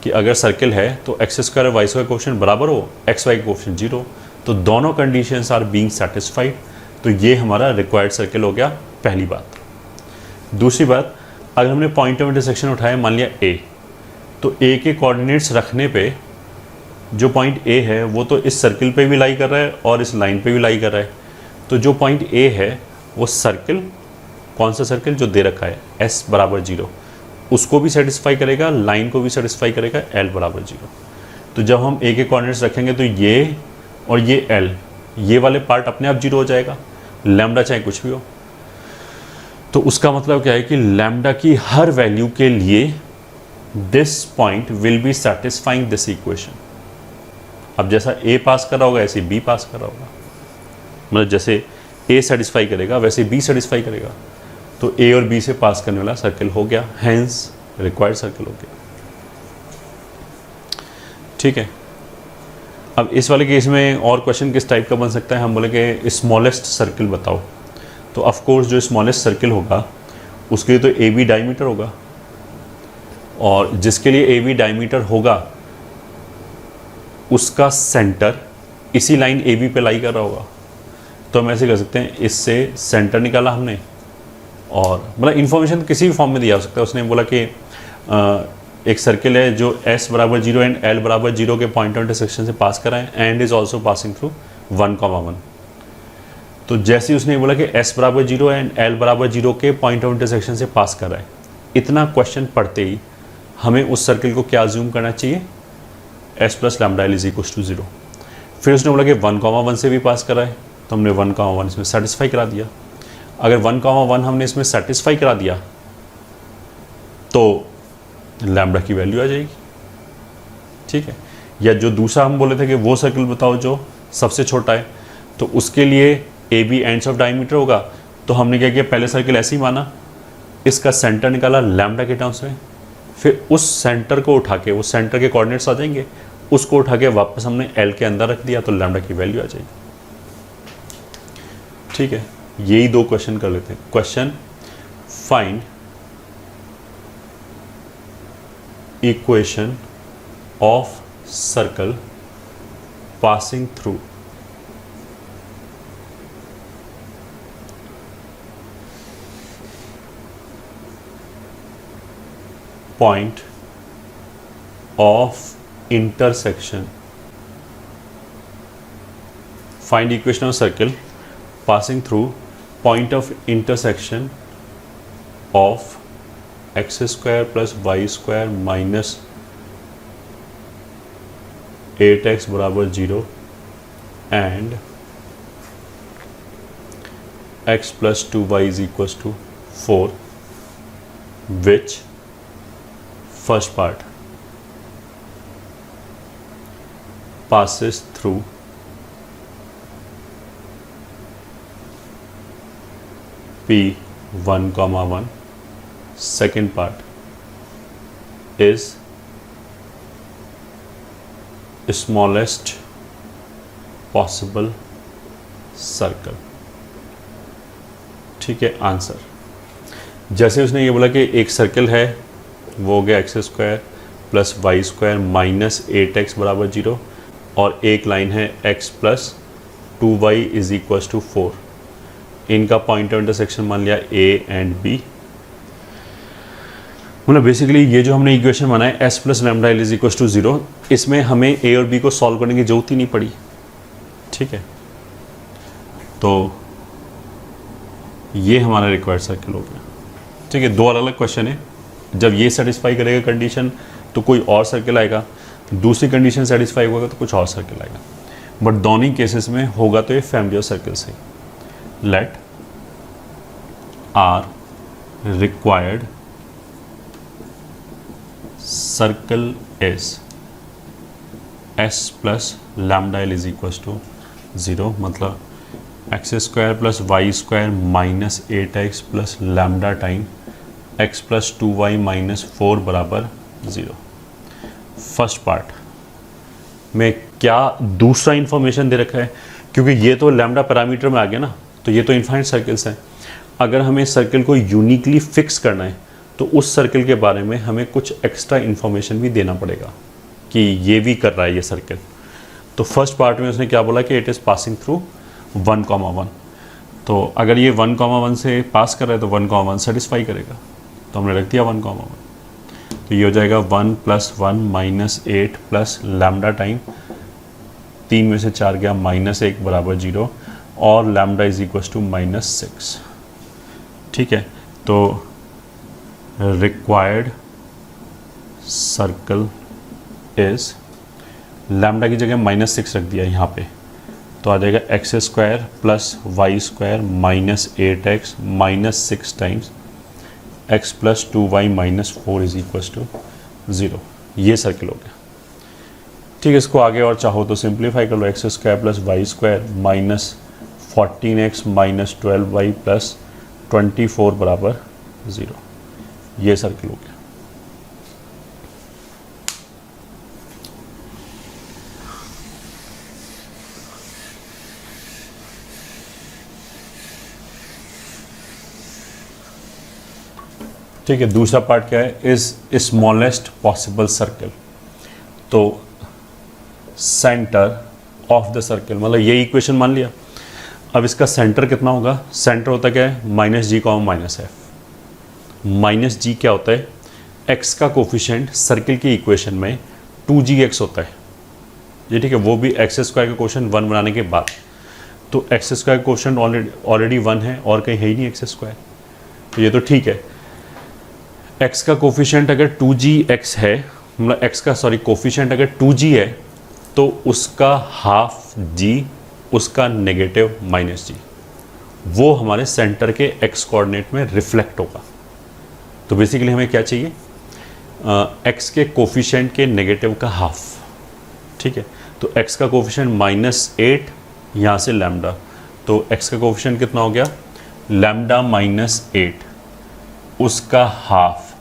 कि अगर सर्कल है तो एक्स स्क्वायर और वाई स्क्वायर कोएफिशिएंट बराबर हो, एक्स वाई का कोएफिशिएंट 0, तो दोनों कंडीशंस आर बीइंग सेटिस्फाइड, तो ये हमारा रिक्वायर्ड सर्कल हो गया, पहली बात। दूसरी बात, अगर हमने पॉइंट ऑफ इंटरसेक्शन उठाया मान लिया ए, तो ए के कोऑर्डिनेट्स रखने पे जो पॉइंट ए है वो तो इस सर्कल पे भी लाई कर रहा है और इस लाइन पे भी लाई कर रहा है, तो जो पॉइंट ए है वो सर्कल, कौन सा सर्कल जो दे रखा है एस बराबर 0, उसको भी सेटिस्फाई करेगा, लाइन को भी सेटिस्फाई करेगा एल बराबर 0। तो जब हम ए के कोऑर्डिनेट्स रखेंगे तो ये और ये एल, ये वाले पार्ट अपने आप 0 हो जाएगा, लैम्डा चाहे कुछ भी हो। तो उसका मतलब क्या है कि लैम्डा की हर वैल्यू के लिए this point will be satisfying this equation. अब जैसा ए पास कर रहा होगा ऐसे बी पास कर रहा होगा, मतलब जैसे ए सेटिस्फाई करेगा वैसे बी सेटिस्फाई करेगा, तो ए और बी से पास करने वाला सर्कल हो गया, हैंस रिक्वायर्ड सर्कल हो गया, ठीक है। अब इस वाले केस में और क्वेश्चन किस टाइप का बन सकता है, हम बोले कि स्मॉलेस्ट सर्कल बताओ, तो ऑफ कोर्स जो स्मॉलेस्ट सर्कल होगा उसके लिए तो ए बी डायमीटर होगा, और जिसके लिए ए बी डायमीटर होगा उसका सेंटर इसी लाइन ए बी पे लाई कर रहा होगा। तो हम ऐसे कर सकते हैं, इससे सेंटर निकाला हमने, और मतलब इन्फॉर्मेशन किसी भी फॉर्म में दिया हो सकता है। उसने बोला कि एक सर्किल है जो s बराबर 0 एंड l बराबर 0 के पॉइंट ऑफ इंटरसेक्शन से पास कर रहा है and is also passing through 1,1। तो जैसे ही उसने बोला कि s बराबर 0 एंड l बराबर 0 के पॉइंट ऑफ इंटरसेक्शन से पास कर रहा है, इतना क्वेश्चन पढ़ते ही हमें उस सर्किल को क्या अज्यूम करना चाहिए, s plus lambda L is equal to 0। फिर उसने बोला कि 1,1 से भी पास कर रहा है, तो हमने 1,1 इसमें सेटिस्फाई करा दिया। अगर 1,1 हमने इसमें सेटिस्फाई करा दिया तो लैम्डा की वैल्यू आ जाएगी, ठीक है। या जो दूसरा हम बोले थे कि वो सर्कल बताओ जो सबसे छोटा है, तो उसके लिए A B ends of diameter होगा, तो हमने क्या किया, पहले सर्कल ऐसे ही माना, इसका सेंटर निकाला लैम्डा के टर्म्स में, फिर उस सेंटर को उठा के, उस सेंटर के कोऑर्डिनेट्स आ जाएंगे, उसको उठा के वापस हमने एल के अंदर रख दिया, तो लैम्डा की वैल्यू आ जाएगी, ठीक है। यही 2 क्वेश्चन कर लेते हैं। Question, find equation of circle passing through point of intersection. Find equation of circle passing through point of intersection of x square plus y square minus 8x बराबर 0 and x plus 2y is equals to 4, which first part passes through P1, 1, second part is smallest possible circle. ठीक है, answer जैसे उसने ये बोला कि एक circle है वो हो गया x square plus y square minus 8x बराबर 0 और एक लाइन है x plus 2y is equals to 4. इनका पॉइंट ऑफ इंटरसेक्शन मान लिया a एंड b. मतलब बेसिकली ये जो हमने इक्वेशन बनाया s plus lambda L is equals to 0, इसमें हमें a और b को सॉल्व करने की जरूरत ही नहीं पड़ी. ठीक है, तो ये हमारा रिक्वायर्ड सर्कल हो गया. ठीक है, दो अलग अलग क्वेश्चन है. जब ये सेटिस्फाई करेगा कंडीशन तो कोई और सर्कल आएगा, दूसरी कंडीशन सेटिस्फाई होगा तो कुछ और सर्कल आएगा. बट दोनों केसेस में होगा तो ये फैमिली ऑफ सर्कल से. Let our required circle is S plus lambda L is equals to 0, मतलब x square plus y square minus 8x plus lambda time x plus 2y minus 4 बराबर 0. First part में क्या दूसरा information दे रखा है, क्योंकि ये तो लैम्डा पैरामीटर में आ गया ना, तो ये तो इनफाइनाइट सर्कल्स हैं. अगर हमें सर्कल को यूनिकली फिक्स करना है तो उस सर्कल के बारे में हमें कुछ एक्स्ट्रा इन्फॉर्मेशन भी देना पड़ेगा कि ये भी कर रहा है ये सर्कल. तो फर्स्ट पार्ट में उसने क्या बोला कि इट इज़ पासिंग थ्रू 1,1. तो अगर ये 1,1 से पास कर रहा है तो 1,1 सेटिस्फाई करेगा, तो हमने रख दिया 1,1. तो ये हो जाएगा 1 plus 1 minus 8 plus lambda time 3 में से 4 गया माइनस 1 बराबर 0 और lambda is equals to minus 6. ठीक है, तो रिक्वायर्ड सर्कल इज लैम्डा की जगह माइनस 6 रख दिया यहाँ पे, तो आ जाएगा x square plus y square minus 8x minus 6 times x plus 2y minus 4 is equals to 0. ये सर्कल हो गया. ठीक है, इसको आगे और चाहो तो सिंप्लीफाई कर लो. X square plus y square minus 14x minus 12y plus 24 बराबर 0. ये सर्कल हो गया. ठीक है, दूसरा पार्ट क्या है, इज स्मॉलेस्ट पॉसिबल सर्कल. तो सेंटर ऑफ द सर्कल, मतलब ये इक्वेशन मान लिया. अब इसका सेंटर कितना होगा, सेंटर होता क्या है माइनस जी कॉमा माइनस एफ. माइनस जी क्या होता है, एक्स का कोफिशिएंट सर्कल की इक्वेशन में 2gx होता है. ये ठीक है, वो भी एक्स स्क्वायर का कोफिशिएंट 1 बनाने के बाद. तो एक्स स्क्वायर का कोफिशिएंट ऑलरेडी 1 है और कहीं है ही नहीं एक्स स्क्वायर, तो ये तो ठीक है. x का कोफिशिएंट अगर 2gx है, मतलब x का कोफिशिएंट अगर 2g है तो उसका हाफ g उसका नेगेटिव माइनस g, वो हमारे सेंटर के x कोऑर्डिनेट में रिफ्लेक्ट होगा. तो बेसिकली हमें क्या चाहिए, x के कोफिशिएंट के नेगेटिव का हाफ. ठीक है, तो x का कोफिशिएंट -8 यहाँ से लैम्डा, तो x का कोफिशिएंट कितना हो गया लैम्डा -8 उसका हाफ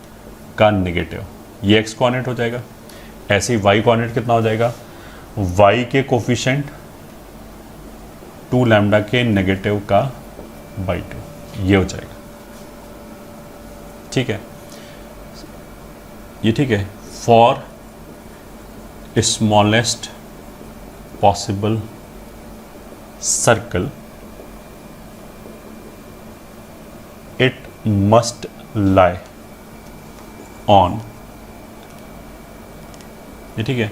का नेगेटिव, ये x कोऑर्डिनेट हो जाएगा. ऐसे ही y कोऑर्डिनेट कितना हो जाएगा, y के कोफिशिएंट 2 लैम्डा के नेगेटिव का बाई 2, ये हो जाएगा. ठीक है, ये ठीक है. For smallest possible circle it must lie on ये ठीक है,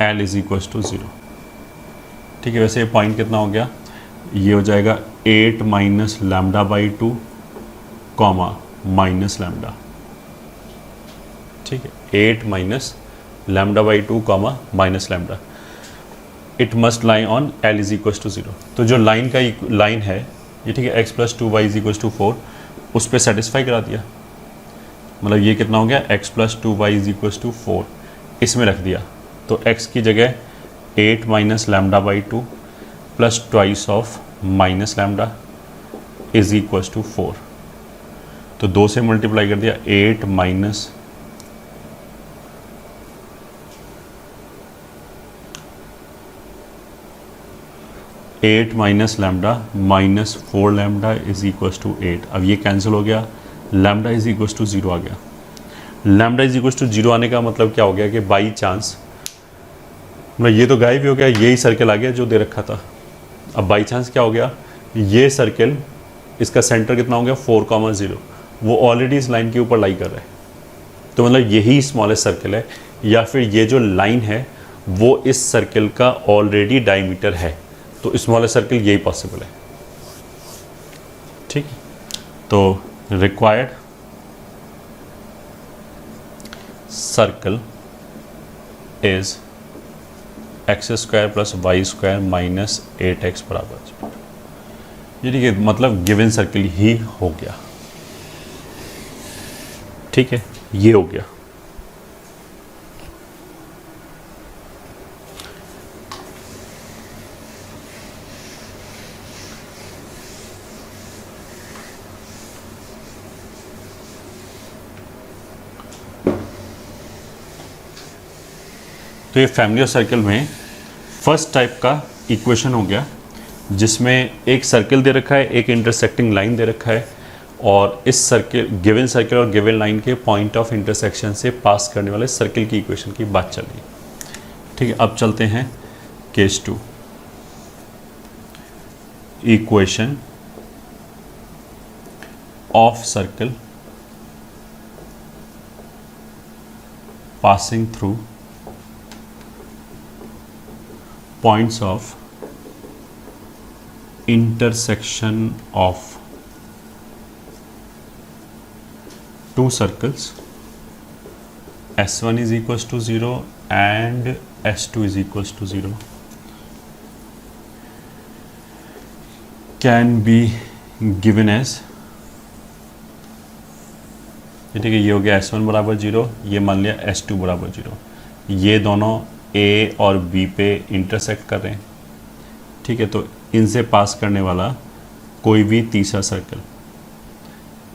L इज इक्वल्स टू 0। ठीक है, वैसे ये पॉइंट कितना हो गया, ये हो जाएगा 8 minus lambda by 2 comma minus lambda. ठीक है, 8 minus lambda by 2 comma minus lambda. It must lie on L is equals to 0। तो जो लाइन का लाइन है ये ठीक है, x plus 2y is equals to 4, उस पर सेटिस्फाई करा दिया। मतलब ये कितना हो गया, x plus 2y is equals to 4, इसमें रख दिया। तो x की जगह 8 minus lambda by 2 plus twice of minus lambda is equals to 4। तो 2 से मल्टीप्लाई कर दिया, 8 minus lambda minus 4 lambda is equals to 8। अब ये कैंसिल हो गया, लैम्डा इज इक्वल्स टू 0 आ गया। लैम्डा इज इक्वल्स टू 0 आने का मतलब क्या हो गया कि बाई चांस, मतलब ये तो गायब ही हो गया, यही सर्कल आ गया जो दे रखा था। अब बाई चांस क्या हो गया, ये सर्कल इसका सेंटर कितना हो गया 4,0, वो ऑलरेडी इस लाइन के ऊपर लाई कर रहा है। तो मतलब यही स्मॉलेस्ट सर्कल है, या फिर ये जो लाइन है वो इस सर्कल का ऑलरेडी डायमीटर है। तो स्मॉलेस्ट सर्कल यही पॉसिबल है। ठीक, तो required circle is x² plus y² minus 8x बराबर। ये ठीक है, मतलब गिवन सर्कल ही हो गया। ठीक है, ये हो गया। तो ये फैमिली ऑफ सर्कल में फर्स्ट टाइप का इक्वेशन हो गया, जिसमें एक सर्कल दे रखा है, एक इंटरसेक्टिंग लाइन दे रखा है, और इस सर्कल, गिवन सर्कल और गिवन लाइन के पॉइंट ऑफ इंटरसेक्शन से पास करने वाले सर्कल की इक्वेशन की बात चल रही है। ठीक है, अब चलते हैं case 2। Equation of circle passing through points of intersection of two circles, S1 is equals to 0 and S2 is equals to 0 can be given as, ठीक है, ये हो गया S1 बराबर 0, ये मान लिया S2 बराबर 0। ये दोनों A और B पे इंटरसेक्ट कर रहे हैं। ठीक है, तो इनसे पास करने वाला कोई भी तीसरा सर्कल,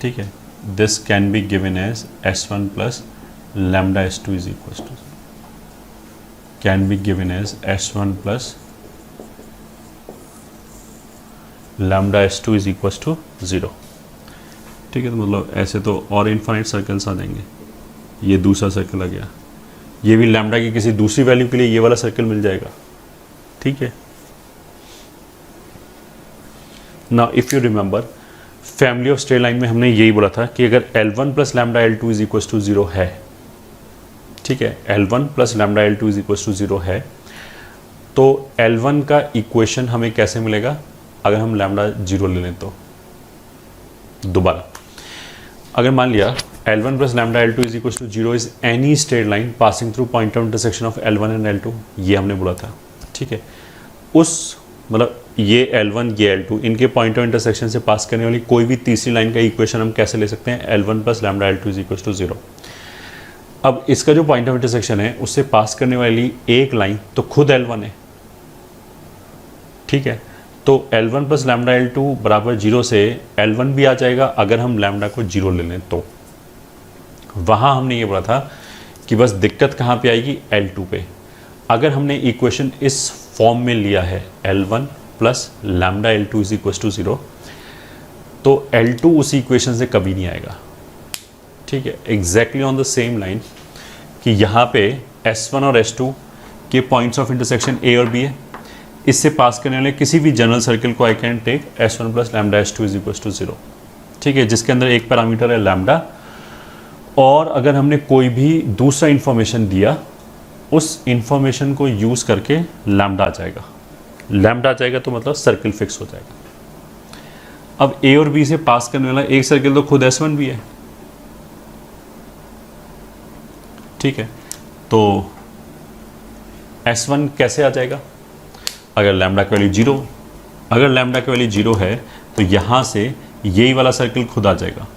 ठीक है, this can be given as S1 plus lambda S2 is equals to, can be given as S1 plus lambda S2 is equals to 0। ठीक है, तो मतलब ऐसे तो और इनफाइनाइट सर्कल्स आ जाएंगे। ये दूसरा सर्कल आ गया, ये भी लैम्डा की किसी दूसरी वैल्यू के लिए ये वाला सर्कल मिल जाएगा। ठीक है, now if you remember family of straight line में हमने यही बोला था कि अगर L1 plus lambda L2 is equals to 0 है, ठीक है, L1 plus lambda L2 is equals to 0 है, तो L1 का इक्वेशन हमें कैसे मिलेगा अगर हम लैम्डा 0 ले लें। तो दोबारा अगर मान लिया L1 plus lambda L2 is equals to 0 is any straight line passing through point of intersection of L1 and L2, ये हमने बोला था। ठीक है, उस मतलब ये L1 ये L2 इनके पॉइंट ऑफ इंटरसेक्शन से पास करने वाली कोई भी तीसरी लाइन का इक्वेशन हम कैसे ले सकते हैं, L1 plus lambda L2 is equals to 0। अब इसका जो पॉइंट ऑफ इंटरसेक्शन है उससे पास करने वाली एक लाइन तो खुद L1 है। ठीक है, तो L1 प्लस लैम्डा L2 बराबर 0 से L1 भी आ जाएगा अगर हम लैम्डा को 0 ले लें। तो वहाँ हमने ये बोला था कि बस दिक्कत कहाँ पे आएगी, L2 पे। अगर हमने इक्वेशन इस फॉर्म में लिया है L1 plus lambda L2 is equals to 0, तो L2 उस इक्वेशन से कभी नहीं आएगा। ठीक है, exactly on the same line कि यहाँ पे S1 और S2 के पॉइंट्स ऑफ इंटरसेक्शन A और B है, इससे पास करने वाले किसी भी जनरल सर्कल को I can take S1 plus lambda S2 is equals to 0। ठीक है, जिसके अंदर एक पैरामीटर है लैम्डा, और अगर हमने कोई भी दूसरा इंफॉर्मेशन दिया उस इंफॉर्मेशन को यूज़ करके लैम्डा आ जाएगा। लैम्डा आ जाएगा तो मतलब सर्किल फिक्स हो जाएगा। अब ए और बी से पास करने वाला एक सर्किल तो खुद S1 भी है, ठीक है। तो S1 कैसे आ जाएगा? अगर लैम्डा की वैल्यू 0, अगर लैम्डा की वैल्यू 0 है तो यहाँ से यही वाला सर्किल खुद आ जाएगा,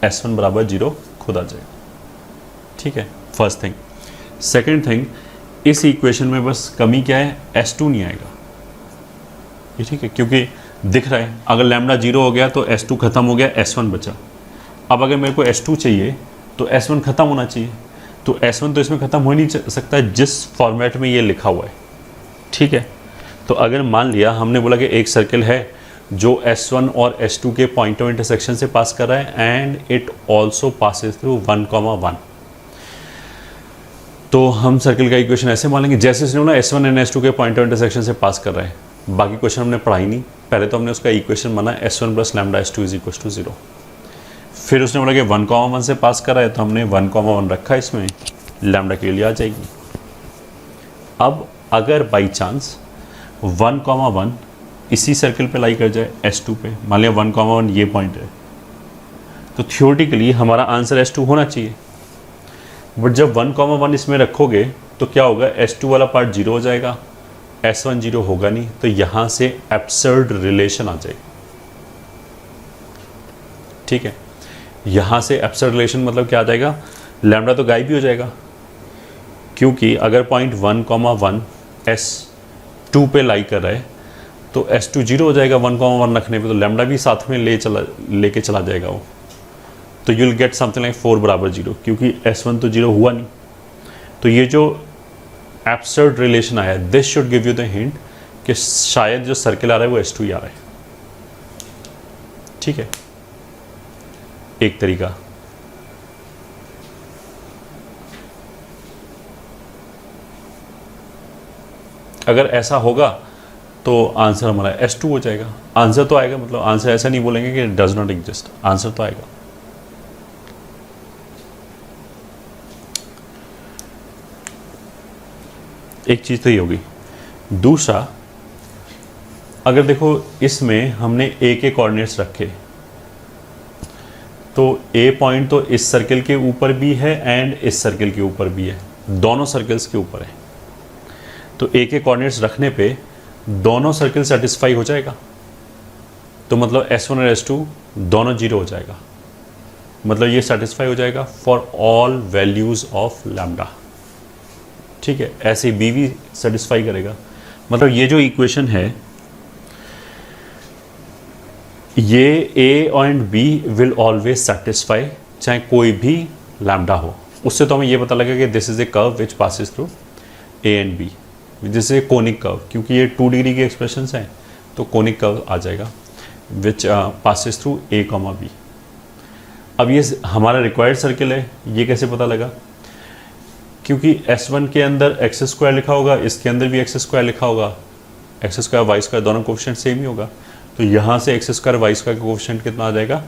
S1 बराबर 0 खुद आ जाएगा, ठीक है। First thing. सेकेंड थिंग, इस इक्वेशन में बस कमी क्या है, S2 नहीं आएगा, ये ठीक है, क्योंकि दिख रहा है अगर लैम्डा 0 हो गया तो S2 खत्म हो गया, S1 बचा। अब अगर मेरे को S2 चाहिए तो S1 खत्म होना चाहिए, तो S1 तो इसमें ख़त्म हो नहीं सकता जिस फॉर्मेट में ये लिखा हुआ है, ठीक है। तो अगर मान लिया हमने बोला कि एक सर्किल है जो S1 और S2 के पॉइंट ऑफ इंटरसेक्शन से पास कर रहा है and it also passes through 1,1, तो हम सर्किल का इक्वेशन ऐसे मान लेंगे जैसे इसने बोला S1 एंड S2 के पॉइंट ऑफ इंटरसेक्शन से पास कर रहा है। बाकी क्वेश्चन हमने पढ़ा ही नहीं, पहले तो हमने उसका इक्वेशन माना S1 plus lambda S2 is equal to 0। फिर उसने बोला कि 1,1 से पास कर रहा है तो हमने 1,1 रखा, इसमें लैम्डा के लिए आ जाएगी। अब अगर बाई चांस 1,1 इसी सर्किल पे लाई कर जाए S2 पे, मान लिया 1,1 ये पॉइंट है, तो थियोरेटिकली हमारा आंसर S2 होना चाहिए। बट जब 1,1 इसमें रखोगे तो क्या होगा, S2 वाला पार्ट 0 हो जाएगा, S1 0 होगा नहीं, तो यहाँ से एब्सर्ड रिलेशन आ जाएगी, ठीक है। यहाँ से एब्सर्ड रिलेशन मतलब क्या आ जाएगा, लैम्डा तो गायब भी हो जाएगा, क्योंकि अगर पॉइंट 1,1 S2 पे लाई कर रहा है तो S2 0 हो जाएगा 1,1 रखने पे, तो लैम्डा भी साथ में लेके चला जाएगा वो, तो you will get something like 4 बराबर 0, क्योंकि S1 तो 0 हुआ नहीं। तो ये जो एब्सर्ड रिलेशन आया, this should give you the hint कि शायद जो सर्किल आ रहा है वो S2 ही आ रहा है, ठीक है, एक तरीका। अगर ऐसा होगा तो आंसर हमारा S2 हो जाएगा। आंसर तो आएगा, मतलब आंसर ऐसा नहीं बोलेंगे कि डज नॉट एग्जिस्ट, आंसर तो आएगा। एक चीज़ तो ये होगी। दूसरा, अगर देखो इसमें हमने A के कोऑर्डिनेट्स रखे, तो A पॉइंट तो इस सर्किल के ऊपर भी है एंड इस सर्किल के ऊपर भी है, दोनों सर्किल्स के ऊपर है। तो A के कोऑर्डिनेट्स रखने पे दोनों सर्किल सेटिस्फाई हो जाएगा, तो मतलब S1 और S2 दोनों 0 हो जाएगा, मतलब ये सेटिस्फाई हो जाएगा for all values of lambda, ठीक है। ऐसे B भी सेटिस्फाई करेगा, मतलब ये जो इक्वेशन है ये A and B will always satisfy, चाहे कोई भी लैम्डा हो। उससे तो हमें ये पता लगेगा कि this is A curve which passes through A and B, जैसे कोनिक कर्व, क्योंकि ये 2 डिग्री के एक्सप्रेशंस हैं तो कोनिक कर्व आ जाएगा which passes through A, B। अब ये हमारा रिक्वायर्ड सर्किल है, ये कैसे पता लगा, क्योंकि S1 के अंदर x² लिखा होगा, इसके अंदर भी x² लिखा होगा, x² y² दोनों कोफिशिएंट सेम ही होगा, तो यहाँ से x² y² का कोफिशिएंट कितना आ जाएगा,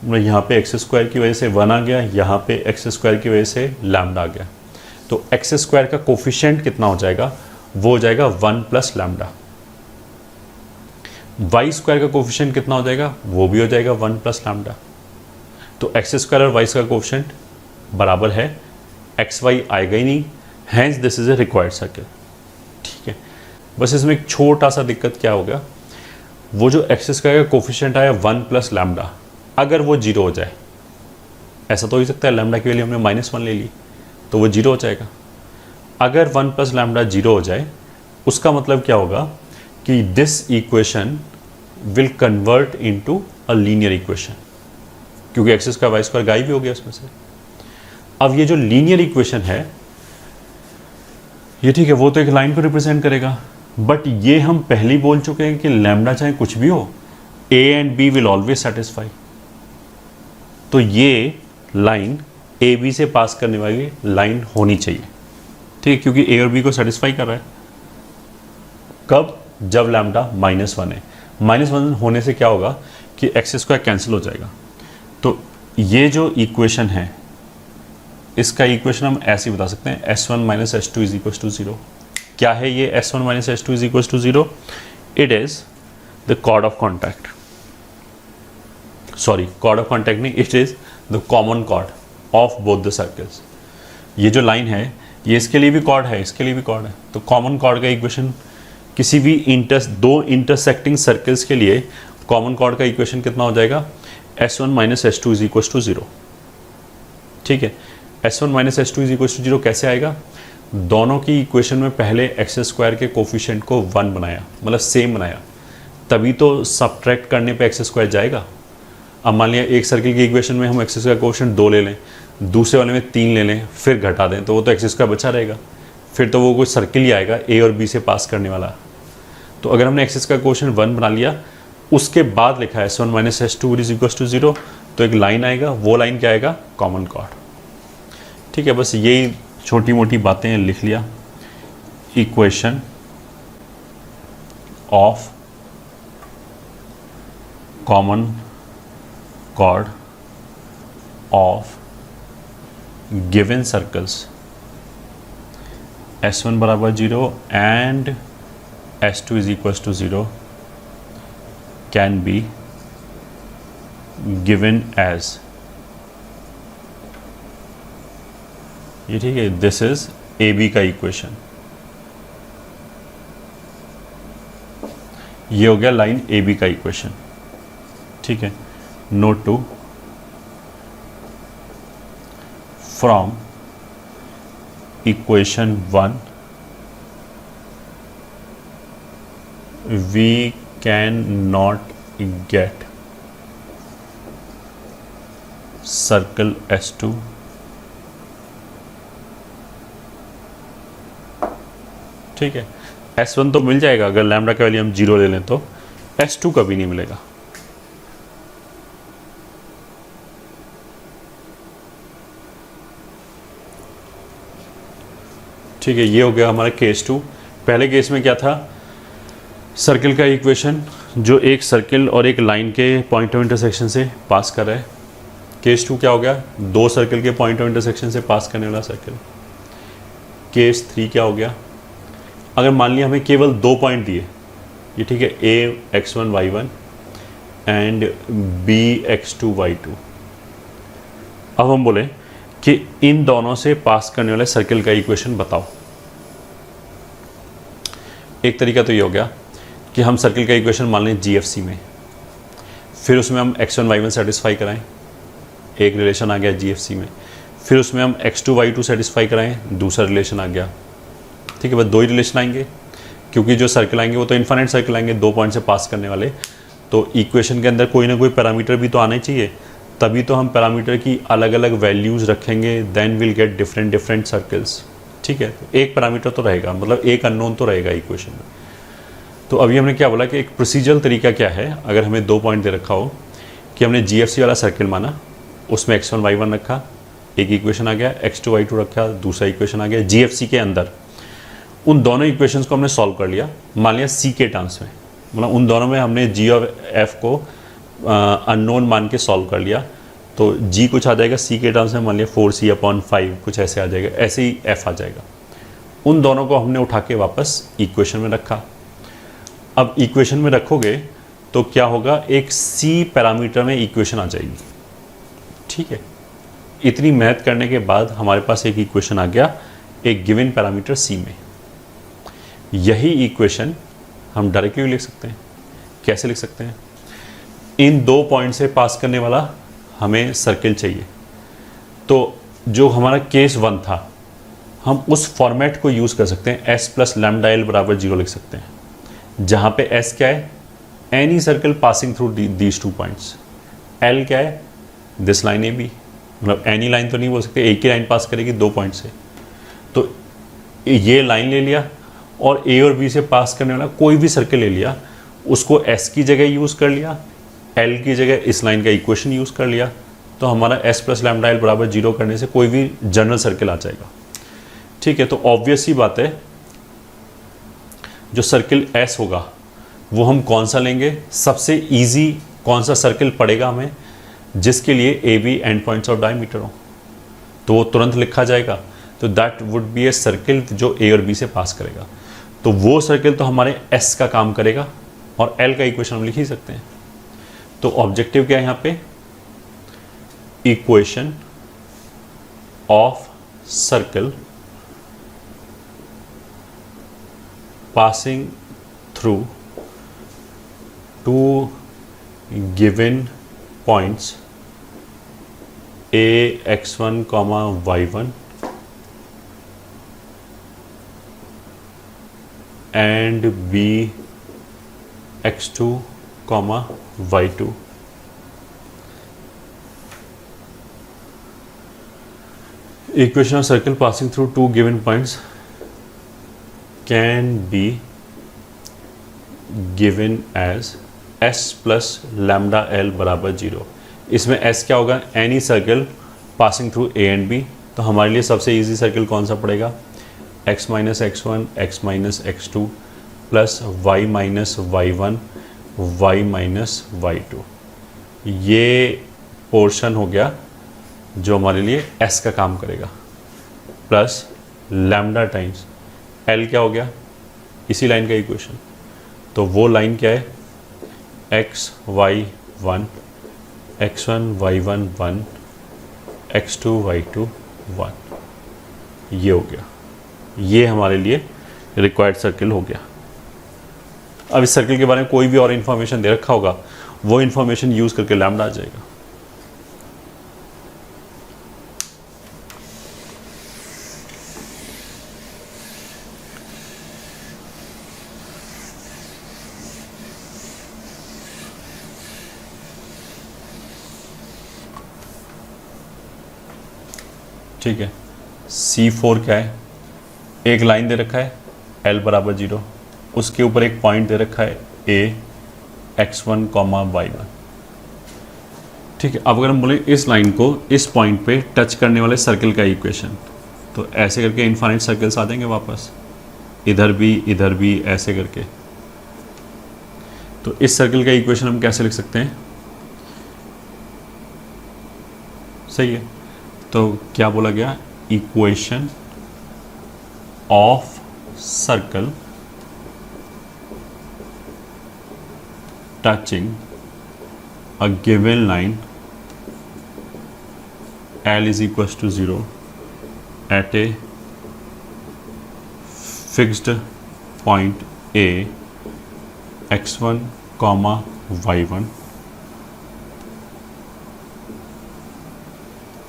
मतलब यहाँ पे x² की वजह से 1 आ गया, यहाँ पे x² की वजह से लैम्डा आ गया, तो x² का कोफिशिएंट कितना हो जाएगा, वो हो जाएगा 1 प्लस लैम्डा। y² का कोफिशिएंट कितना हो जाएगा, वो भी हो जाएगा 1 प्लस लैम्डा। तो x² और y² का कोफिशिएंट बराबर है, xy आएगा ही नहीं, hence this is a required circle, ठीक है। बस इसमें एक छोटा सा दिक्कत क्या हो गया, वो जो x² का कोफिशिएंट आया 1 प्लस लैम्डा, अगर वो 0 हो जाए, ऐसा तो हो सकता है लैम्डा की वैल्यू हमने -1 ले ली तो वो 0 हो जाएगा। अगर 1 प्लस लैम्डा 0 हो जाए, उसका मतलब क्या होगा कि this equation will convert into a linear equation, क्योंकि x² y² गायब भी हो गया उसमें से। अब ये जो लीनियर इक्वेशन है ये ठीक है, वो तो एक लाइन को रिप्रेजेंट करेगा, बट ये हम पहले ही बोल चुके हैं कि लैम्डा चाहे कुछ भी हो, A and B will always satisfy. तो ये लाइन AB से पास करने वाली लाइन होनी चाहिए, ठीक है, क्योंकि A और B को सेटिस्फाई कर रहा है। कब, जब लैम्डा -1 है। -1 होने से क्या होगा कि x² कैंसिल हो जाएगा, तो ये जो इक्वेशन है इसका इक्वेशन हम ऐसे ही बता सकते हैं, S1 minus S2 is equal to 0। क्या है ये S1 minus S2 is equal to 0? It is the chord of contact, sorry chord of contact नहीं, it is the common chord of both the circles. ये जो line है ये इसके लिए भी कॉर्ड है, इसके लिए भी कॉर्ड है, तो कॉमन कॉर्ड का इक्वेशन किसी भी दो इंटरसेक्टिंग सर्कल्स के लिए कॉमन कॉर्ड का इक्वेशन कितना हो जाएगा? S1 minus S2 is equal to 0। ठीक है, S1 minus S2 is equal to 0 कैसे आएगा? दोनों की इक्वेशन में पहले एक्स स्क्वायर के कोफिशिएंट को 1 बनाया, मतलब सेम बनाया, तभी तो सब्ट्रैक्ट करने पे एक्स स्क्वायर जाएगा। अब मान लिया एक सर्किल की इक्वेशन में हम एक्स स्क्वायर कोफिशिएंट 2 ले लें, दूसरे वाले में 3 ले लें, फिर घटा दें, तो वो तो एक्स स्क्वायर बचा रहेगा, फिर तो वो कोई सर्किल ही आएगा ए और बी से पास करने वाला। तो अगर हमने एक्स स्क्वायर कोफिशिएंट 1 बना लिया, उसके बाद लिखा है S1 minus S2 is equal to 0, तो एक लाइन आएगा, वो लाइन क्या आएगा? Common chord. ठीक है, बस यही छोटी मोटी बातें लिख लिया। Equation of common chord of given circles S1 बराबर 0 and S2 is equal to 0 can be given as, ये ठीक है, दिस इज ए बी का इक्वेशन। ये हो गया लाइन ए बी का इक्वेशन। ठीक है, note 2, from equation 1 we can not get circle S2 ठीक है। S1 तो मिल जाएगा, अगर लैम्डा का वैल्यू हम 0 ले लें तो S2 कभी नहीं मिलेगा। ठीक है, ये हो गया हमारा केस 2। पहले केस में क्या था? सर्किल का इक्वेशन जो एक सर्किल और एक लाइन के पॉइंट ऑफ इंटरसेक्शन से पास कर रहा है। केस 2 क्या हो गया? दो सर्किल के पॉइंट ऑफ इंटरसेक्शन से पास करने वाला सर्किल। केस 3 क्या हो गया? अगर मान लिया हमें केवल 2 पॉइंट दिए, ये ठीक है, A x1 y1 and B x2 y2। अब हम बोले कि इन दोनों से पास करने वाले सर्किल का इक्वेशन बताओ। एक तरीका तो ये हो गया कि हम सर्किल का इक्वेशन मान लें GFC में, फिर उसमें हम x1 y1 सेटिस्फाई कराएं, एक रिलेशन आ गया GFC में, फिर उसमें हम x2 y2 सेटिस्फाई कराएं, दूसरा रिलेशन आ गया। ठीक है, बस 2 ही रिलेशन आएंगे, क्योंकि जो सर्किल आएंगे वो तो इन्फिनिट सर्किल आएंगे, 2 पॉइंट से पास करने वाले। तो इक्वेशन के अंदर कोई ना कोई पैरामीटर भी तो आने चाहिए, तभी तो हम पैरामीटर की अलग अलग वैल्यूज़ रखेंगे, then will get different circles. ठीक है, तो एक पैरामीटर तो रहेगा, मतलब एक अननोन तो रहेगा इक्वेशन में। तो अभी हमने क्या बोला कि एक प्रोसीजरल तरीका क्या है, अगर हमें 2 पॉइंट दे रखा हो कि हमने GFC वाला सर्किल माना, उसमें x1 y1 रखा, एक इक्वेशन आ गया, x2 y2 रखा, दूसरा इक्वेशन आ गया। GFC के अंदर उन दोनों इक्वेशंस को हमने सॉल्व कर लिया, मान लिया C के टर्म्स में, मतलब उन दोनों में हमने G और F को अननोन मान के सॉल्व कर लिया। तो G कुछ आ जाएगा C के टर्म्स में, मान लिया 4C/5 कुछ ऐसे आ जाएगा, ऐसे ही F आ जाएगा। उन दोनों को हमने उठा के वापस इक्वेशन में रखा। अब इक्वेशन में रखोगे तो क्या होगा? एक C पैरामीटर में इक्वेशन आ जाएगी। ठीक है, इतनी मेहनत करने के बाद हमारे पास एक इक्वेशन आ गया एक गिवन पैरामीटर C में। यही इक्वेशन हम डायरेक्टली लिख सकते हैं। कैसे लिख सकते हैं? इन 2 पॉइंट से पास करने वाला हमें सर्किल चाहिए, तो जो हमारा केस 1 था, हम उस फॉर्मेट को यूज़ कर सकते हैं, S प्लस लैम्डा L बराबर 0 लिख सकते हैं, जहाँ पे S क्या है? Any circle passing through these 2 points. L क्या है? दिस लाइन ए बी, मतलब एनी लाइन तो नहीं बोल सकते, एक ही लाइन पास करेगी 2 पॉइंट से। तो ये लाइन ले लिया और A और B से पास करने वाला कोई भी सर्किल ले लिया, उसको S की जगह यूज़ कर लिया, L की जगह इस लाइन का इक्वेशन यूज़ कर लिया, तो हमारा S प्लस लैम्डा L बराबर 0 करने से कोई भी जनरल सर्किल आ जाएगा। ठीक है, तो ऑब्वियस सी बात है, जो सर्किल S होगा वो हम कौन सा लेंगे? सबसे ईजी कौन सा सर्किल पड़ेगा हमें? जिसके लिए AB and points of diameter हो। तो वो तुरंत लिखा जाएगा, तो that would B a circle जो ए और बी से पास करेगा। तो वो सर्किल तो हमारे एस का काम करेगा और एल का इक्वेशन हम लिख ही सकते हैं। तो ऑब्जेक्टिव क्या है यहाँ पे, equation of circle passing through two given points a x1 comma y1 and b x2 comma y2 equation of circle passing through two given points can be given as s plus lambda l बराबर 0। इसमें s क्या होगा, any circle passing through a and b। तो हमारे लिए सबसे easy circle कौन सा पड़ेगा, x minus x1 x minus x2 plus y minus y1 y minus y2। ये पोर्शन हो गया जो हमारे लिए s का काम करेगा, प्लस लैम्डा टाइम्स L क्या हो गया, इसी लाइन का इक्वेशन। तो वो लाइन क्या है, x y 1 x1 y1 1 x2 y2 1, ये हो गया, ये हमारे लिए रिक्वायर्ड सर्किल हो गया। अब इस सर्किल के बारे में कोई भी और इन्फॉर्मेशन दे रखा होगा, वो इन्फॉर्मेशन यूज़ करके लैम्डा आ जाएगा। ठीक है, C4 क्या है, एक लाइन दे रखा है L बराबर 0, उसके ऊपर एक पॉइंट दे रखा है A x1 कॉमा y1। ठीक है, अब अगर हम बोले इस लाइन को इस पॉइंट पे टच करने वाले सर्कल का इक्वेशन, तो ऐसे करके इनफाइनाइट सर्कल्स आ जाएंगे वापस, इधर भी ऐसे करके। तो इस सर्कल का इक्वेशन हम कैसे लिख सकते हैं, सही है। तो क्या बोला गया, equation of circle touching a given line L is equals to 0 at a fixed point A x1 comma y1